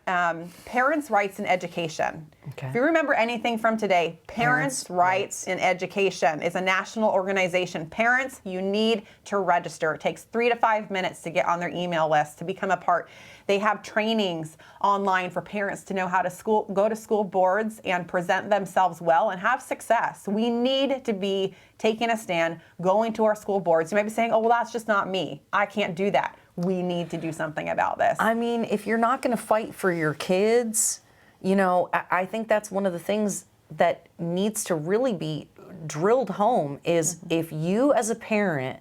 parents' rights in education. Okay. If you remember anything from today, Parents' Rights in Education is a national organization. Parents, you need to register. It takes 3 to 5 minutes to get on their email list, to become a part. They have trainings online for parents to know how to go to school boards and present themselves well and have success. We need to be taking a stand, going to our school boards. You might be saying, oh, well, that's just not me. I can't do that. We need to do something about this. I mean, if you're not going to fight for your kids, I think that's one of the things that needs to really be drilled home is if you as a parent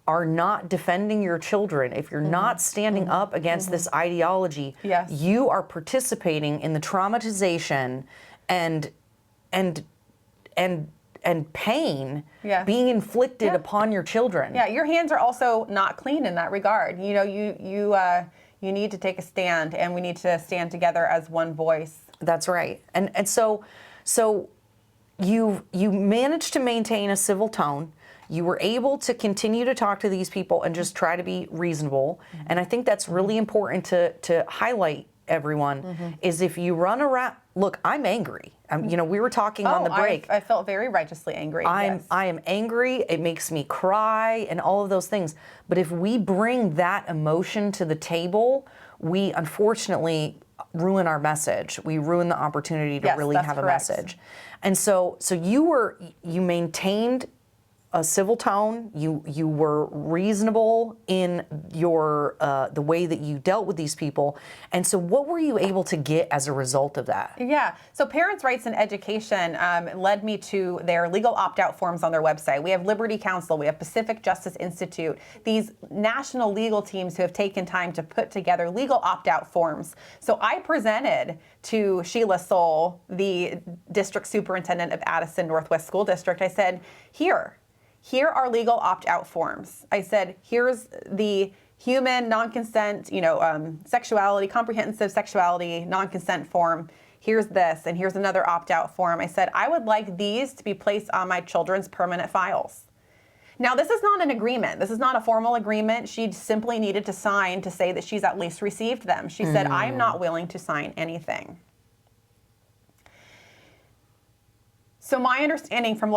are not defending your children, if you're not standing up against this ideology, yes. you are participating in the traumatization and pain yes. being inflicted upon your children. Yeah, your hands are also not clean in that regard. You need to take a stand, and we need to stand together as one voice. That's right. And so you managed to maintain a civil tone. You were able to continue to talk to these people and just try to be reasonable. And I think that's really important to highlight, everyone, is if you run around, look, I'm angry. We were talking on the break. I felt very righteously angry. I am angry. It makes me cry and all of those things. But if we bring that emotion to the table, we unfortunately ruin our message. We ruin the opportunity to really have correct. A message. And so you maintained a civil tone. You were reasonable in your the way that you dealt with these people. And so what were you able to get as a result of that? Yeah. So Parents' Rights in Education led me to their legal opt-out forms on their website. We have Liberty Counsel. We have Pacific Justice Institute. These national legal teams who have taken time to put together legal opt-out forms. So I presented to Sheila Soul, the district superintendent of Addison Northwest School District. I said, here are legal opt-out forms. I said, here's the human non-consent, sexuality, comprehensive sexuality non-consent form. Here's this, and here's another opt-out form. I said, I would like these to be placed on my children's permanent files. Now, this is not an agreement. This is not a formal agreement. She simply needed to sign to say that she's at least received them. She said, I am not willing to sign anything. So my understanding from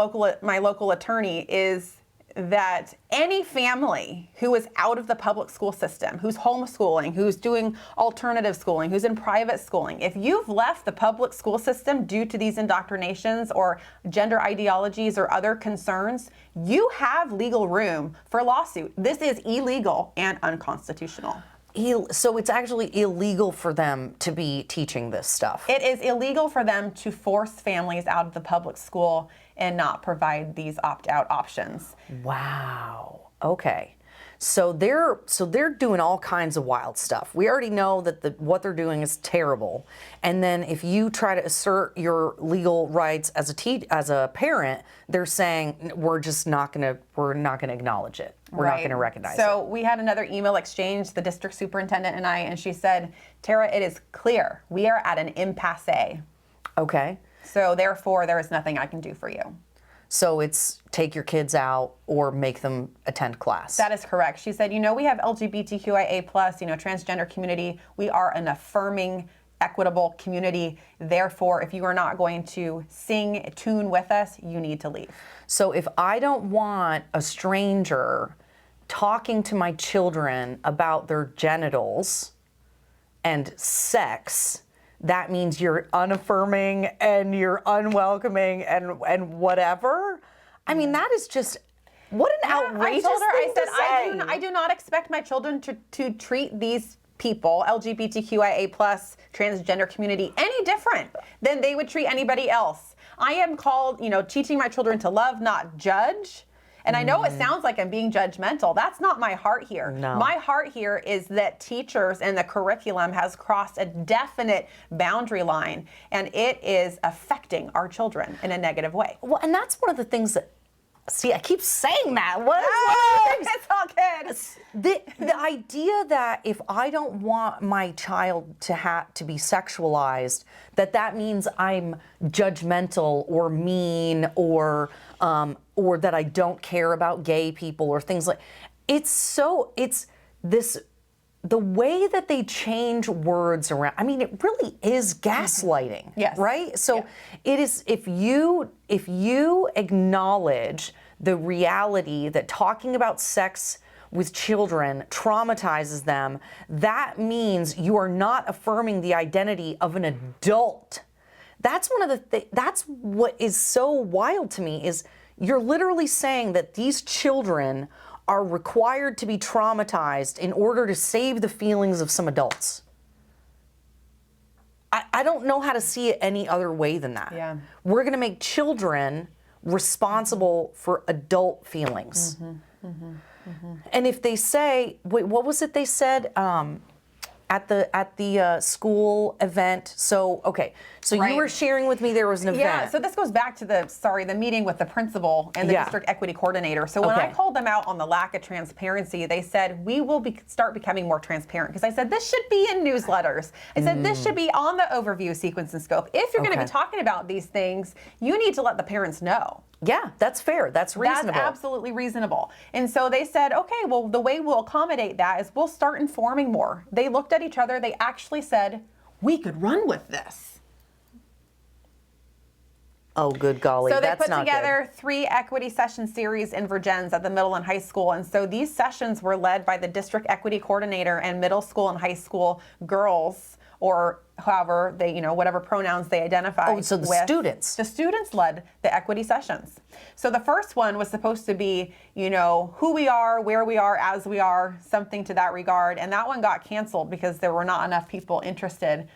my local attorney is that any family who is out of the public school system, who's homeschooling, who's doing alternative schooling, who's in private schooling, if you've left the public school system due to these indoctrinations or gender ideologies or other concerns, you have legal room for a lawsuit. This is illegal and unconstitutional. So it's actually illegal for them to be teaching this stuff. It is illegal for them to force families out of the public school and not provide these opt-out options. Wow. Okay. So they're doing all kinds of wild stuff. We already know that what they're doing is terrible. And then if you try to assert your legal rights as a parent, they're saying we're not going to acknowledge it. We're not going to recognize it. So we had another email exchange, the district superintendent and I, and she said, "Tara, it is clear we are at an impasse. Okay. So therefore, there is nothing I can do for you." So it's take your kids out or make them attend class. That is correct. She said, we have LGBTQIA+, transgender community. We are an affirming, equitable community. Therefore, if you are not going to sing, tune with us, you need to leave. So if I don't want a stranger talking to my children about their genitals and sex, that means you're unaffirming and you're unwelcoming and whatever. I mean, that is just, what an outrageous I told her, thing to say. I do not expect my children to treat these people, LGBTQIA+, transgender community, any different than they would treat anybody else. I am called, teaching my children to love, not judge. And I know it sounds like I'm being judgmental. That's not my heart here. No. My heart here is that teachers and the curriculum has crossed a definite boundary line, and it is affecting our children in a negative way. Well, and that's one of the things that, see, I keep saying that. What is one of the things? It's all good. The idea that if I don't want my child to be sexualized, that means I'm judgmental or mean or that I don't care about gay people or things like, the way that they change words around. I mean, it really is gaslighting. Yes. Right? So it is, if you acknowledge the reality that talking about sex with children traumatizes them, that means you are not affirming the identity of an adult. That's one of the that's what is so wild to me, is you're literally saying that these children are required to be traumatized in order to save the feelings of some adults. I don't know how to see it any other way than that. Yeah. We're going to make children responsible for adult feelings. And if they say, wait, what was it they said at the school event? So, okay, so Right. you were sharing with me there was an event. Yeah, so this goes back to the meeting with the principal and the district equity coordinator. So when I called them out on the lack of transparency, they said, we will start becoming more transparent. Because I said, this should be in newsletters. I said, this should be on the overview, sequence, and scope. If you're going to be talking about these things, you need to let the parents know. Yeah, that's fair. That's reasonable. That's absolutely reasonable. And so they said, okay, well, the way we'll accommodate that is we'll start informing more. They looked at each other. They actually said, we could run with this. Oh, good golly. So they That's put not together 3 equity session series in Virgins at the middle and high school. And so these sessions were led by the district equity coordinator and middle school and high school girls, or however they, whatever pronouns they identify. Oh, so the students. The students led the equity sessions. So the first one was supposed to be, who we are, where we are, as we are, something to that regard. And that one got canceled because there were not enough people interested,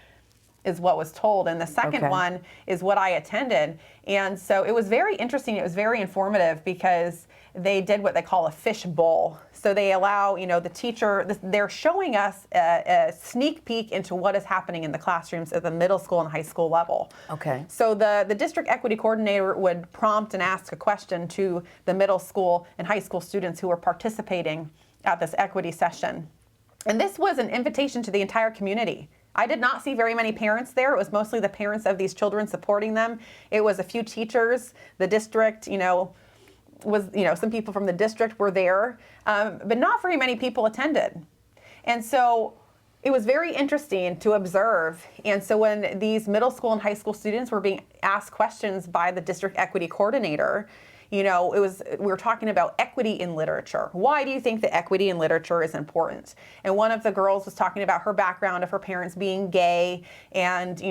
is what was told. And the second one is what I attended. And so it was very interesting. It was very informative because they did what they call a fish bowl. So they allow, the teacher, they're showing us a sneak peek into what is happening in the classrooms at the middle school and high school level. Okay. So the district equity coordinator would prompt and ask a question to the middle school and high school students who were participating at this equity session. And this was an invitation to the entire community. I did not see very many parents there. It was mostly the parents of these children supporting them. It was a few teachers. The district, some people from the district were there, but not very many people attended. And so it was very interesting to observe. And so when these middle school and high school students were being asked questions by the district equity coordinator, we were talking about equity in literature. Why do you think that equity in literature is important? And one of the girls was talking about her background of her parents being gay, and,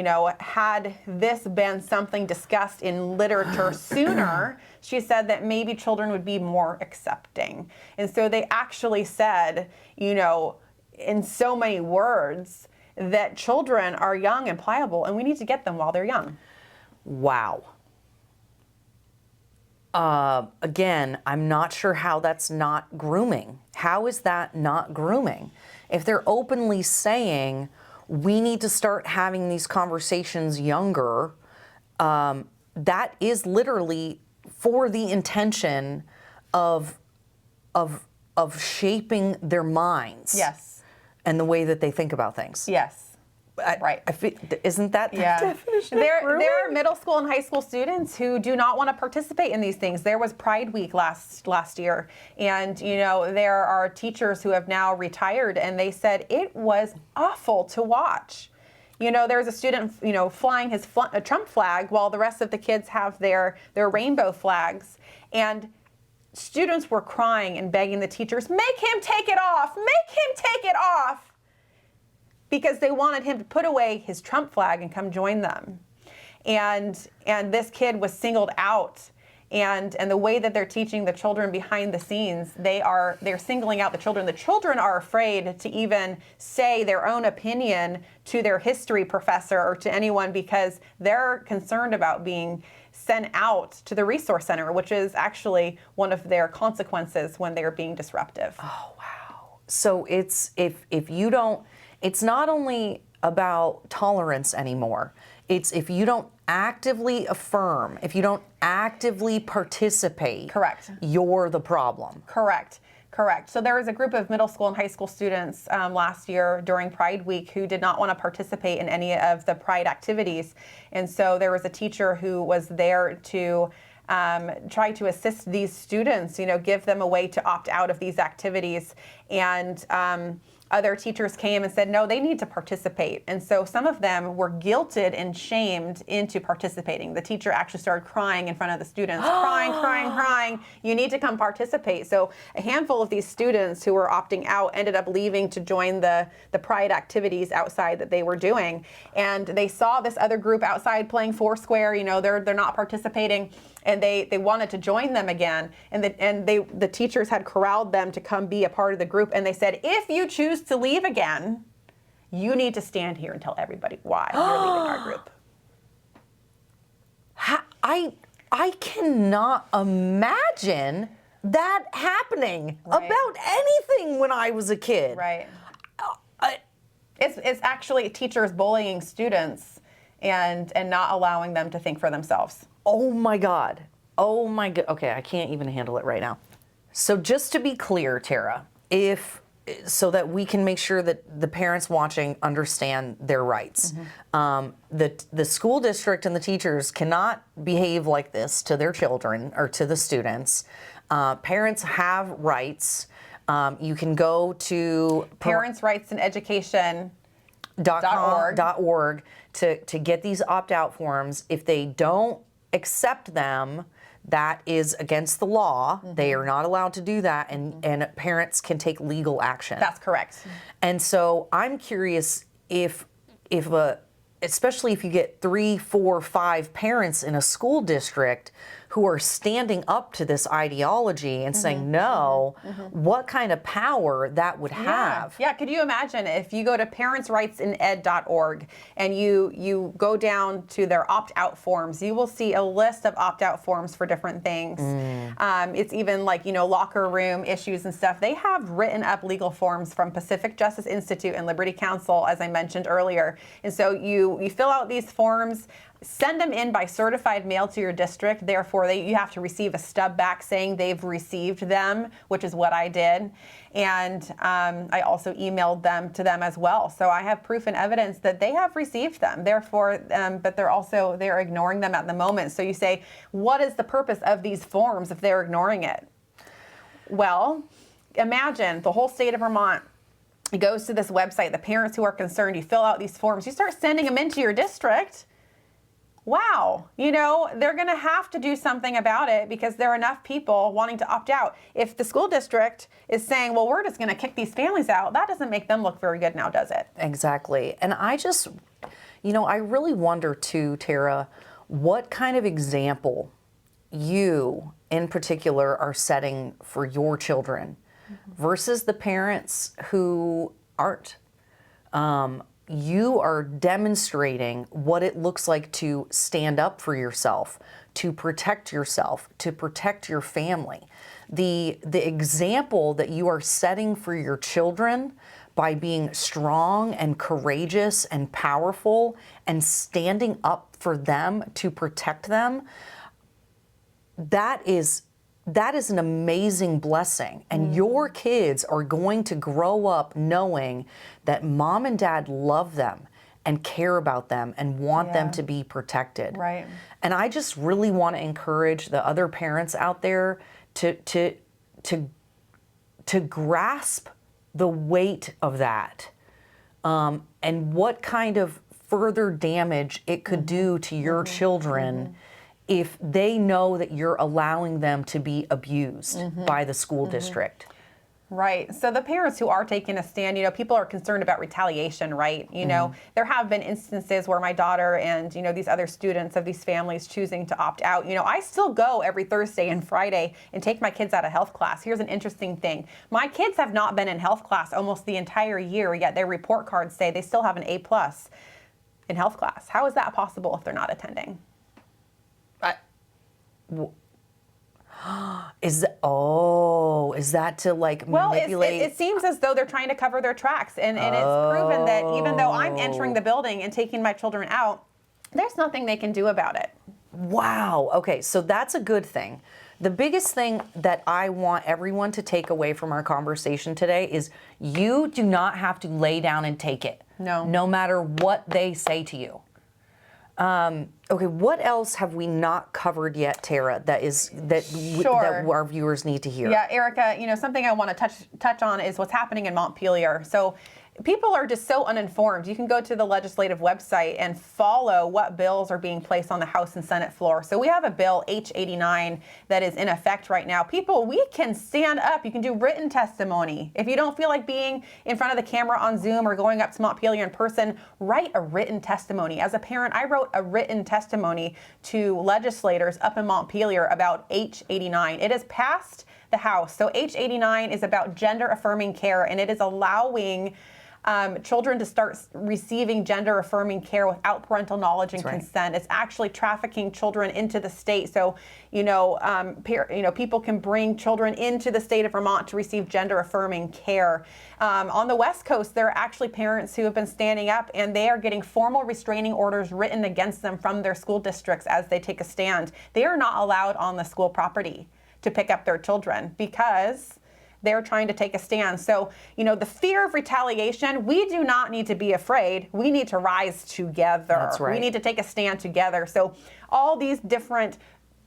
had this been something discussed in literature sooner, she said that maybe children would be more accepting. And so they actually said, in so many words, that children are young and pliable, and we need to get them while they're young. Wow. Again, I'm not sure how that's not grooming. How is that not grooming? If they're openly saying we need to start having these conversations younger, that is literally for the intention of shaping their minds. Yes. And the way that they think about things. Yes. Right. Isn't that the definition of grooming? There are middle school and high school students who do not want to participate in these things. There was Pride Week last year, and there are teachers who have now retired, and they said it was awful to watch. There was a student, flying his Trump flag while the rest of the kids have their rainbow flags, and students were crying and begging the teachers, make him take it off, make him take it off, because they wanted him to put away his Trump flag and come join them. And this kid was singled out, and the way that they're teaching the children behind the scenes, they're singling out the children. The children are afraid to even say their own opinion to their history professor or to anyone because they're concerned about being sent out to the resource center, which is actually one of their consequences when they're being disruptive. Oh, wow. So it's it's not only about tolerance anymore. It's if you don't actively affirm, if you don't actively participate, correct, you're the problem. Correct. So there was a group of middle school and high school students last year during Pride Week who did not want to participate in any of the Pride activities. And so there was a teacher who was there to try to assist these students, give them a way to opt out of these activities. And other teachers came and said, no, they need to participate. And so some of them were guilted and shamed into participating. The teacher actually started crying in front of the students, crying, you need to come participate. So a handful of these students who were opting out ended up leaving to join the Pride activities outside that they were doing. And they saw this other group outside playing Foursquare, they're not participating. And they wanted to join them again, and the teachers had corralled them to come be a part of the group, and they said, if you choose to leave again, you need to stand here and tell everybody why you're leaving our group. I cannot imagine that happening about anything when I was a kid. Right. It's actually teachers bullying students and not allowing them to think for themselves. Oh my God. Okay, I can't even handle it right now. So just to be clear, Tara, so that we can make sure that the parents watching understand their rights. Mm-hmm. The school district and the teachers cannot behave like this to their children or to the students. Parents have rights. You can go to parentsrightsandeducation.org to get these opt-out forms. If they don't accept them, that is against the law. Mm-hmm. They are not allowed to do that, and parents can take legal action. That's correct. And so I'm curious if especially if you get 3, 4, 5 parents in a school district who are standing up to this ideology and saying no, what kind of power that would have. Yeah, could you imagine if you go to parentsrightsined.org and you go down to their opt-out forms, you will see a list of opt-out forms for different things. It's even like, locker room issues and stuff. They have written up legal forms from Pacific Justice Institute and Liberty Counsel, as I mentioned earlier. And so you fill out these forms, send them in by certified mail to your district. Therefore, you have to receive a stub back saying they've received them, which is what I did. And I also emailed them to them as well. So I have proof and evidence that they have received them. Therefore, but they're ignoring them at the moment. So you say, what is the purpose of these forms if they're ignoring it? Well, imagine the whole state of Vermont goes to this website, the parents who are concerned, you fill out these forms, you start sending them into your district. wow, you know, they're going to have to do something about it because there are enough people wanting to opt out. If the school district is saying, well, we're just going to kick these families out, that doesn't make them look very good now, does it? Exactly. And I just, I really wonder too, Tara, what kind of example you in particular are setting for your children versus the parents who aren't. You are demonstrating what it looks like to stand up for yourself, to protect your family. The example that you are setting for your children by being strong and courageous and powerful and standing up for them to protect them, that is an amazing blessing. And your kids are going to grow up knowing that mom and dad love them and care about them and want them to be protected. Right. And I just really want to encourage the other parents out there to grasp the weight of that, and what kind of further damage it could do to your children if they know that you're allowing them to be abused by the school district. Right. So the parents who are taking a stand, people are concerned about retaliation, right? There have been instances where my daughter and, these other students of these families choosing to opt out. I still go every Thursday and Friday and take my kids out of health class. Here's an interesting thing. My kids have not been in health class almost the entire year, yet their report cards say they still have an A+ in health class. How is that possible if they're not attending? Is that to manipulate? It seems as though they're trying to cover their tracks, and it's proven that even though I'm entering the building and taking my children out, there's nothing they can do about it. Wow. Okay, so that's a good thing. The biggest thing that I want everyone to take away from our conversation today is you do not have to lay down and take it. No matter what they say to you. Okay, what else have we not covered yet, Tara, that our viewers need to hear? Yeah, Erica, something I want to touch on is what's happening in Montpelier. So people are just so uninformed. You can go to the legislative website and follow what bills are being placed on the House and Senate floor. So we have a bill, H89, that is in effect right now. People, we can stand up. You can do written testimony. If you don't feel like being in front of the camera on Zoom or going up to Montpelier in person, write a written testimony. As a parent, I wrote a written testimony to legislators up in Montpelier about H89. It has passed the House. So H89 is about gender-affirming care, and it is allowing children to start receiving gender-affirming care without parental knowledge and consent. It's actually trafficking children into the state. So, people can bring children into the state of Vermont to receive gender-affirming care. On the West Coast, there are actually parents who have been standing up, and they are getting formal restraining orders written against them from their school districts as they take a stand. They are not allowed on the school property to pick up their children because they're trying to take a stand. So, the fear of retaliation, we do not need to be afraid. We need to rise together. That's right. We need to take a stand together. So all these different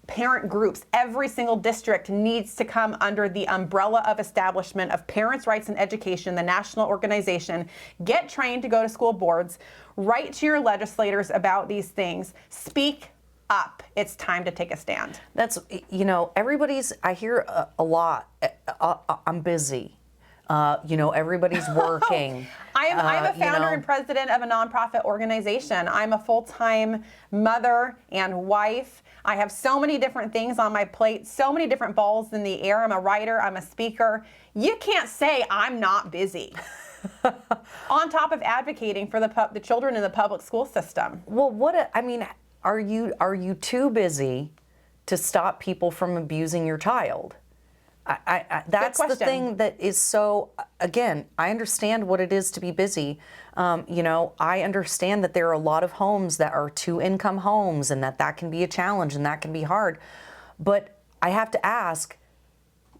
parent groups, every single district needs to come under the umbrella of establishment of Parents' Rights in Education, the national organization. Get trained to go to school boards. Write to your legislators about these things. Speak up. It's time to take a stand. That's, I hear a lot. I'm busy. Everybody's working. I'm a founder and president of a nonprofit organization. I'm a full-time mother and wife. I have so many different things on my plate, so many different balls in the air. I'm a writer. I'm a speaker. You can't say I'm not busy. On top of advocating for the children in the public school system. Well, are you too busy to stop people from abusing your child? That's the thing that is so, again, I understand what it is to be busy. I understand that there are a lot of homes that are two-income homes and that can be a challenge and that can be hard. But I have to ask,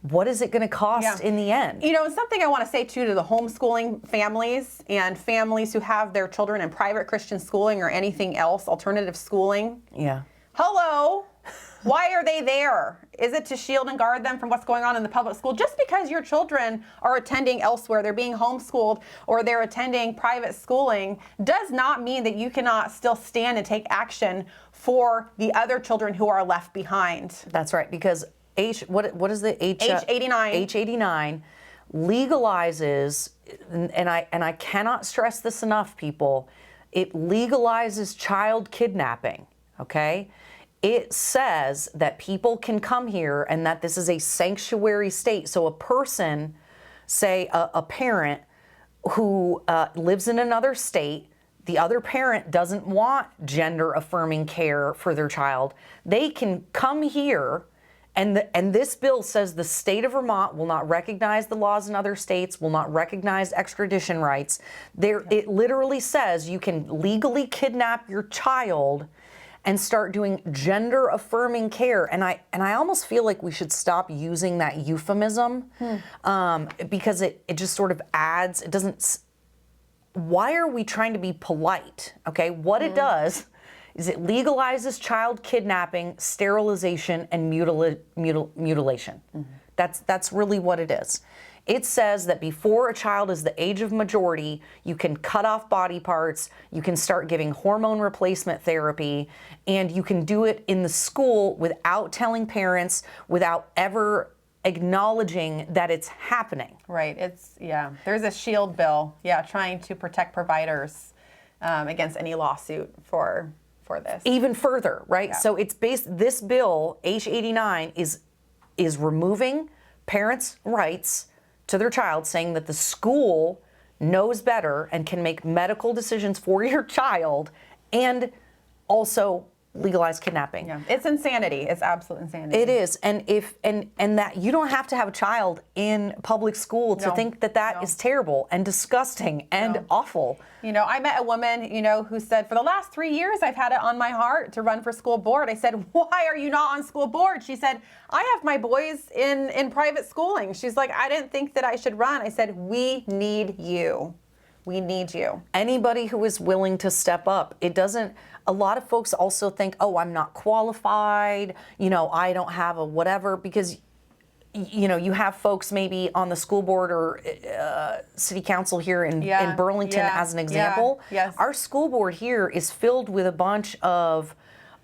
what is it going to cost in the end? Something I want to say, too, to the homeschooling families and families who have their children in private Christian schooling or anything else, alternative schooling. Yeah. Hello. Why are they there? Is it to shield and guard them from what's going on in the public school? Just because your children are attending elsewhere, they're being homeschooled, or they're attending private schooling, does not mean that you cannot still stand and take action for the other children who are left behind. That's right, because what is the H89. H89 legalizes, and I cannot stress this enough, people, it legalizes child kidnapping, okay? It says that people can come here and that this is a sanctuary state. So a person, say a parent who lives in another state, the other parent doesn't want gender affirming care for their child, they can come here. And this bill says the state of Vermont will not recognize the laws in other states, will not recognize extradition rights. It literally says you can legally kidnap your child and start doing gender affirming care. And I almost feel like we should stop using that euphemism because it just sort of adds, it doesn't, why are we trying to be polite? Okay, what it does is it legalizes child kidnapping, sterilization, and mutilation. That's really what it is. It says that before a child is the age of majority, you can cut off body parts, you can start giving hormone replacement therapy, and you can do it in the school without telling parents, without ever acknowledging that it's happening. Right, there's a shield bill, trying to protect providers against any lawsuit for this. Even further, right? Yeah. So it's this bill, H89, is removing parents' rights to their child, saying that the school knows better and can make medical decisions for your child, and also legalize kidnapping. Yeah, it's insanity. It's absolute insanity. It is, and that you don't have to have a child in public school to think that is terrible and disgusting and awful. I met a woman, who said, for the last 3 years, I've had it on my heart to run for school board. I said, why are you not on school board? She said, I have my boys in private schooling. She's like, I didn't think that I should run. I said, we need you. We need you. Anybody who is willing to step up. It doesn't, a lot of folks also think, oh, I'm not qualified, I don't have a whatever, because you have folks maybe on the school board or city council here in Burlington as an example. Yes. Our school board here is filled with a bunch of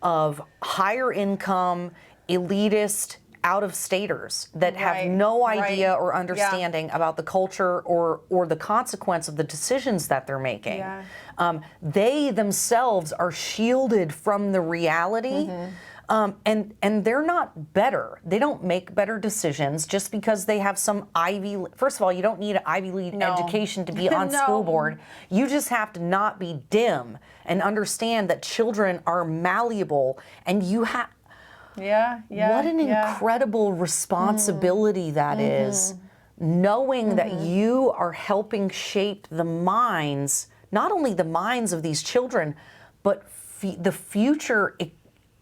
higher income, elitist, out-of-staters that have no idea or understanding about the culture or the consequence of the decisions that they're making. They themselves are shielded from the reality. And they're not better. They don't make better decisions just because they have some first of all, you don't need an Ivy League education to be on school board. You just have to not be dim and understand that children are malleable, and you have, what an incredible responsibility that is, knowing that you are helping shape the minds, not only the minds of these children, but the future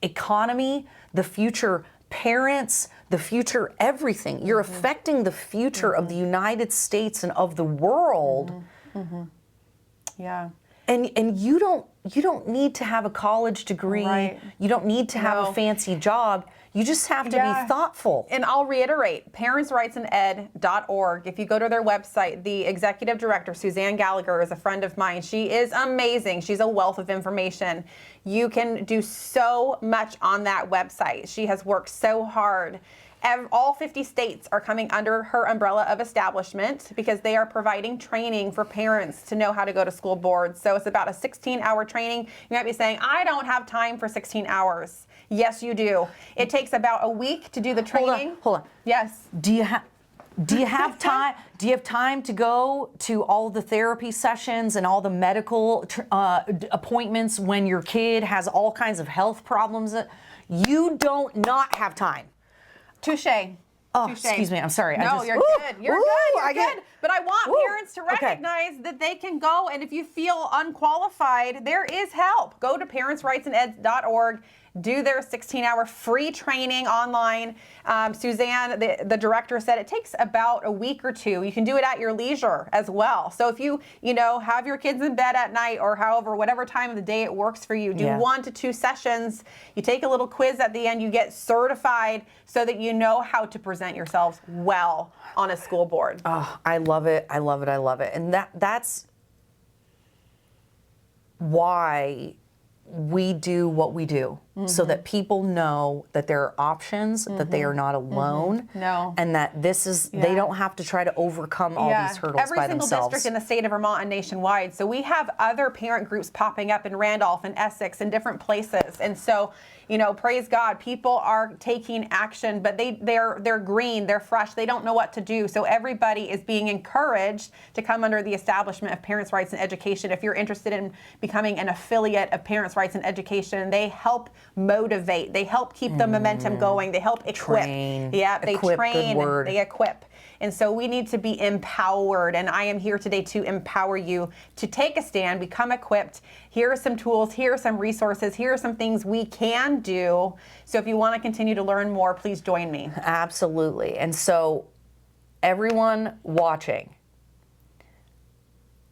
economy, the future parents, the future everything. You're affecting the future of the United States and of the world. And you don't need to have a college degree. Right. You don't need to have a fancy job. You just have to be thoughtful. And I'll reiterate, parentsrightsined.org. If you go to their website, the executive director, Suzanne Gallagher, is a friend of mine. She is amazing. She's a wealth of information. You can do so much on that website. She has worked so hard. All 50 states are coming under her umbrella of establishment because they are providing training for parents to know how to go to school boards. So it's about a 16-hour training. You might be saying, I don't have time for 16 hours. Yes, you do. It takes about a week to do the training. Hold on. Yes. Do you have time? Do you have time to go to all the therapy sessions and all the medical appointments when your kid has all kinds of health problems? You don't not have time. Touche. Oh, Touche. excuse me. I'm sorry. No, you're good. You're good. But I want parents to recognize that they can go, and if you feel unqualified, there is help. Go to parentsrightsined.org. do their 16-hour free training online. Suzanne, the director, said it takes about a week or two. You can do it at your leisure as well. So if you have your kids in bed at night or whatever time of the day it works for you, do 1 to 2 sessions. You take a little quiz at the end. You get certified so that you know how to present yourselves well on a school board. Oh, I love it. I love it. I love it. And that's why we do what we do, so that people know that there are options, that they are not alone, No. and that they don't have to try to overcome all these hurdles Every by single themselves. district in the state of Vermont and nationwide. So we have other parent groups popping up in Randolph and Essex and different places. And so, praise God, people are taking action, but they're green, they're fresh, they don't know what to do. So everybody is being encouraged to come under the establishment of Parents' Rights and Education. If you're interested in becoming an affiliate of Parents' Rights and Education, they help motivate, they help keep the momentum going, they help equip. Train. Yeah, they Equip, train, good word. they equip. And so we need to be empowered, and I am here today to empower you to take a stand, become equipped. Here are some tools, here are some resources, here are some things we can do. So if you want to continue to learn more, please join me. Absolutely. And so everyone watching,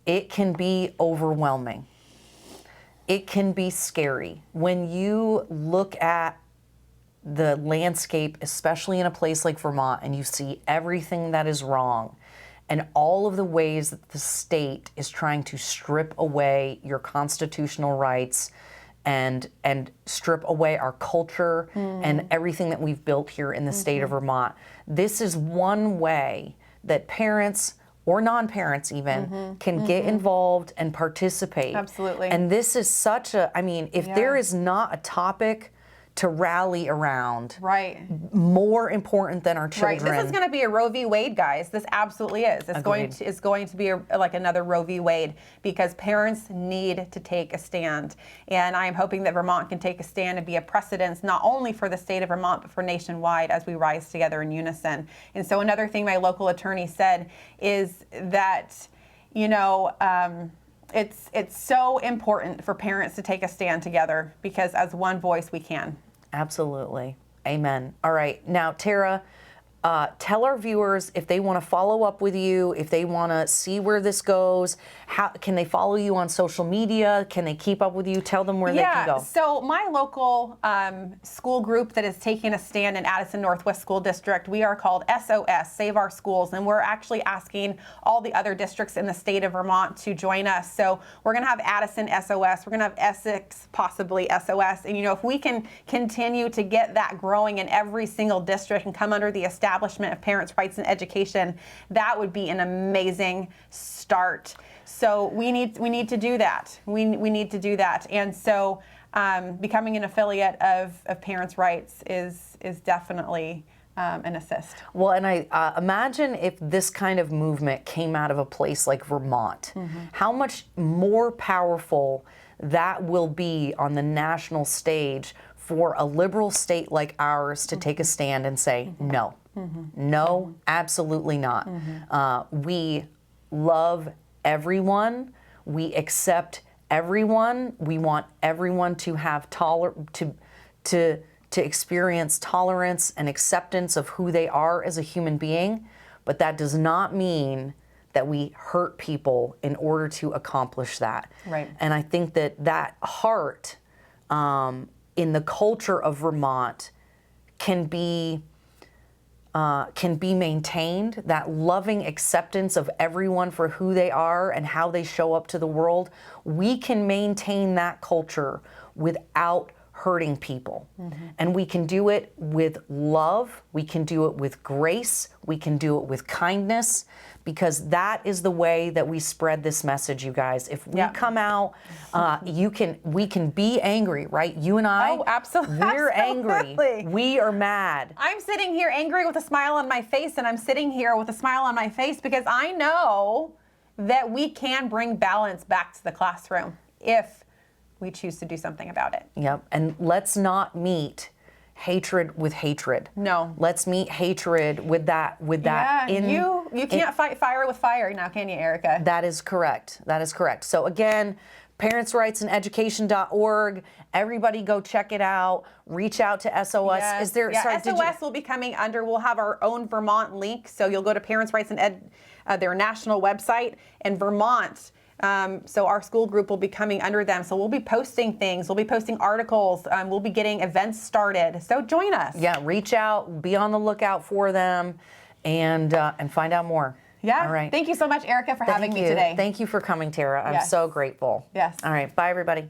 it can be overwhelming. It can be scary. When you look at the landscape, especially in a place like Vermont, and you see everything that is wrong and all of the ways that the state is trying to strip away your constitutional rights and strip away our culture and everything that we've built here in the state of Vermont. This is one way that parents or non-parents even can get involved and participate. Absolutely. And this is such a, if there is not a topic to rally around, Right. more important than our children. Right. This is going to be a Roe v. Wade, guys. This absolutely is. It's going to be like another Roe v. Wade, because parents need to take a stand. And I am hoping that Vermont can take a stand and be a precedent, not only for the state of Vermont, but for nationwide as we rise together in unison. And so another thing my local attorney said is that, it's so important for parents to take a stand together, because as one voice we can. Absolutely. Amen. All right. Now, Tara, tell our viewers if they want to follow up with you, if they want to see where this goes, how can they follow you on social media? Can they keep up with you? Tell them where they can go. So my local school group that is taking a stand in Addison Northwest School District, we are called SOS, Save Our Schools, and we're actually asking all the other districts in the state of Vermont to join us. So we're going to have Addison SOS, we're going to have Essex possibly SOS, and if we can continue to get that growing in every single district and come under the establishment of Parents' Rights and Education, that would be an amazing start. So we need to do that. We need to do that. And so becoming an affiliate of Parents' Rights is definitely an assist. Well, and I imagine if this kind of movement came out of a place like Vermont, how much more powerful that will be on the national stage for a liberal state like ours to take a stand and say, no, no, absolutely not. We love everyone. We accept everyone. We want everyone to have to experience tolerance and acceptance of who they are as a human being, but that does not mean that we hurt people in order to accomplish that. Right. And I think that heart in the culture of Vermont can be maintained, that loving acceptance of everyone for who they are and how they show up to the world. We can maintain that culture without hurting people. And we can do it with love, we can do it with grace, we can do it with kindness, because that is the way that we spread this message, you guys. If we come out, we can be angry, right? You and I, Oh, absolutely. we're angry. We are mad. I'm sitting here angry with a smile on my face, and I'm sitting here with a smile on my face because I know that we can bring balance back to the classroom if we choose to do something about it. Yep. And let's not meet hatred with hatred. No. Let's meet hatred with that. Yeah, you can't fight fire with fire now, can you, Erica? That is correct. That is correct. So again, parentsrightsandeducation.org. Everybody go check it out. Reach out to SOS. Yes. Is there, sorry, SOS will be coming under, we'll have our own Vermont link. So you'll go to Parents' Rights and their national website, and Vermont. So our school group will be coming under them. So we'll be posting things. We'll be posting articles. We'll be getting events started. So join us. Yeah, reach out. Be on the lookout for them, and find out more. Yeah. All right. Thank you so much, Erica, for having me today. Thank you for coming, Tara. I'm Yes. so grateful. Yes. All right. Bye, everybody.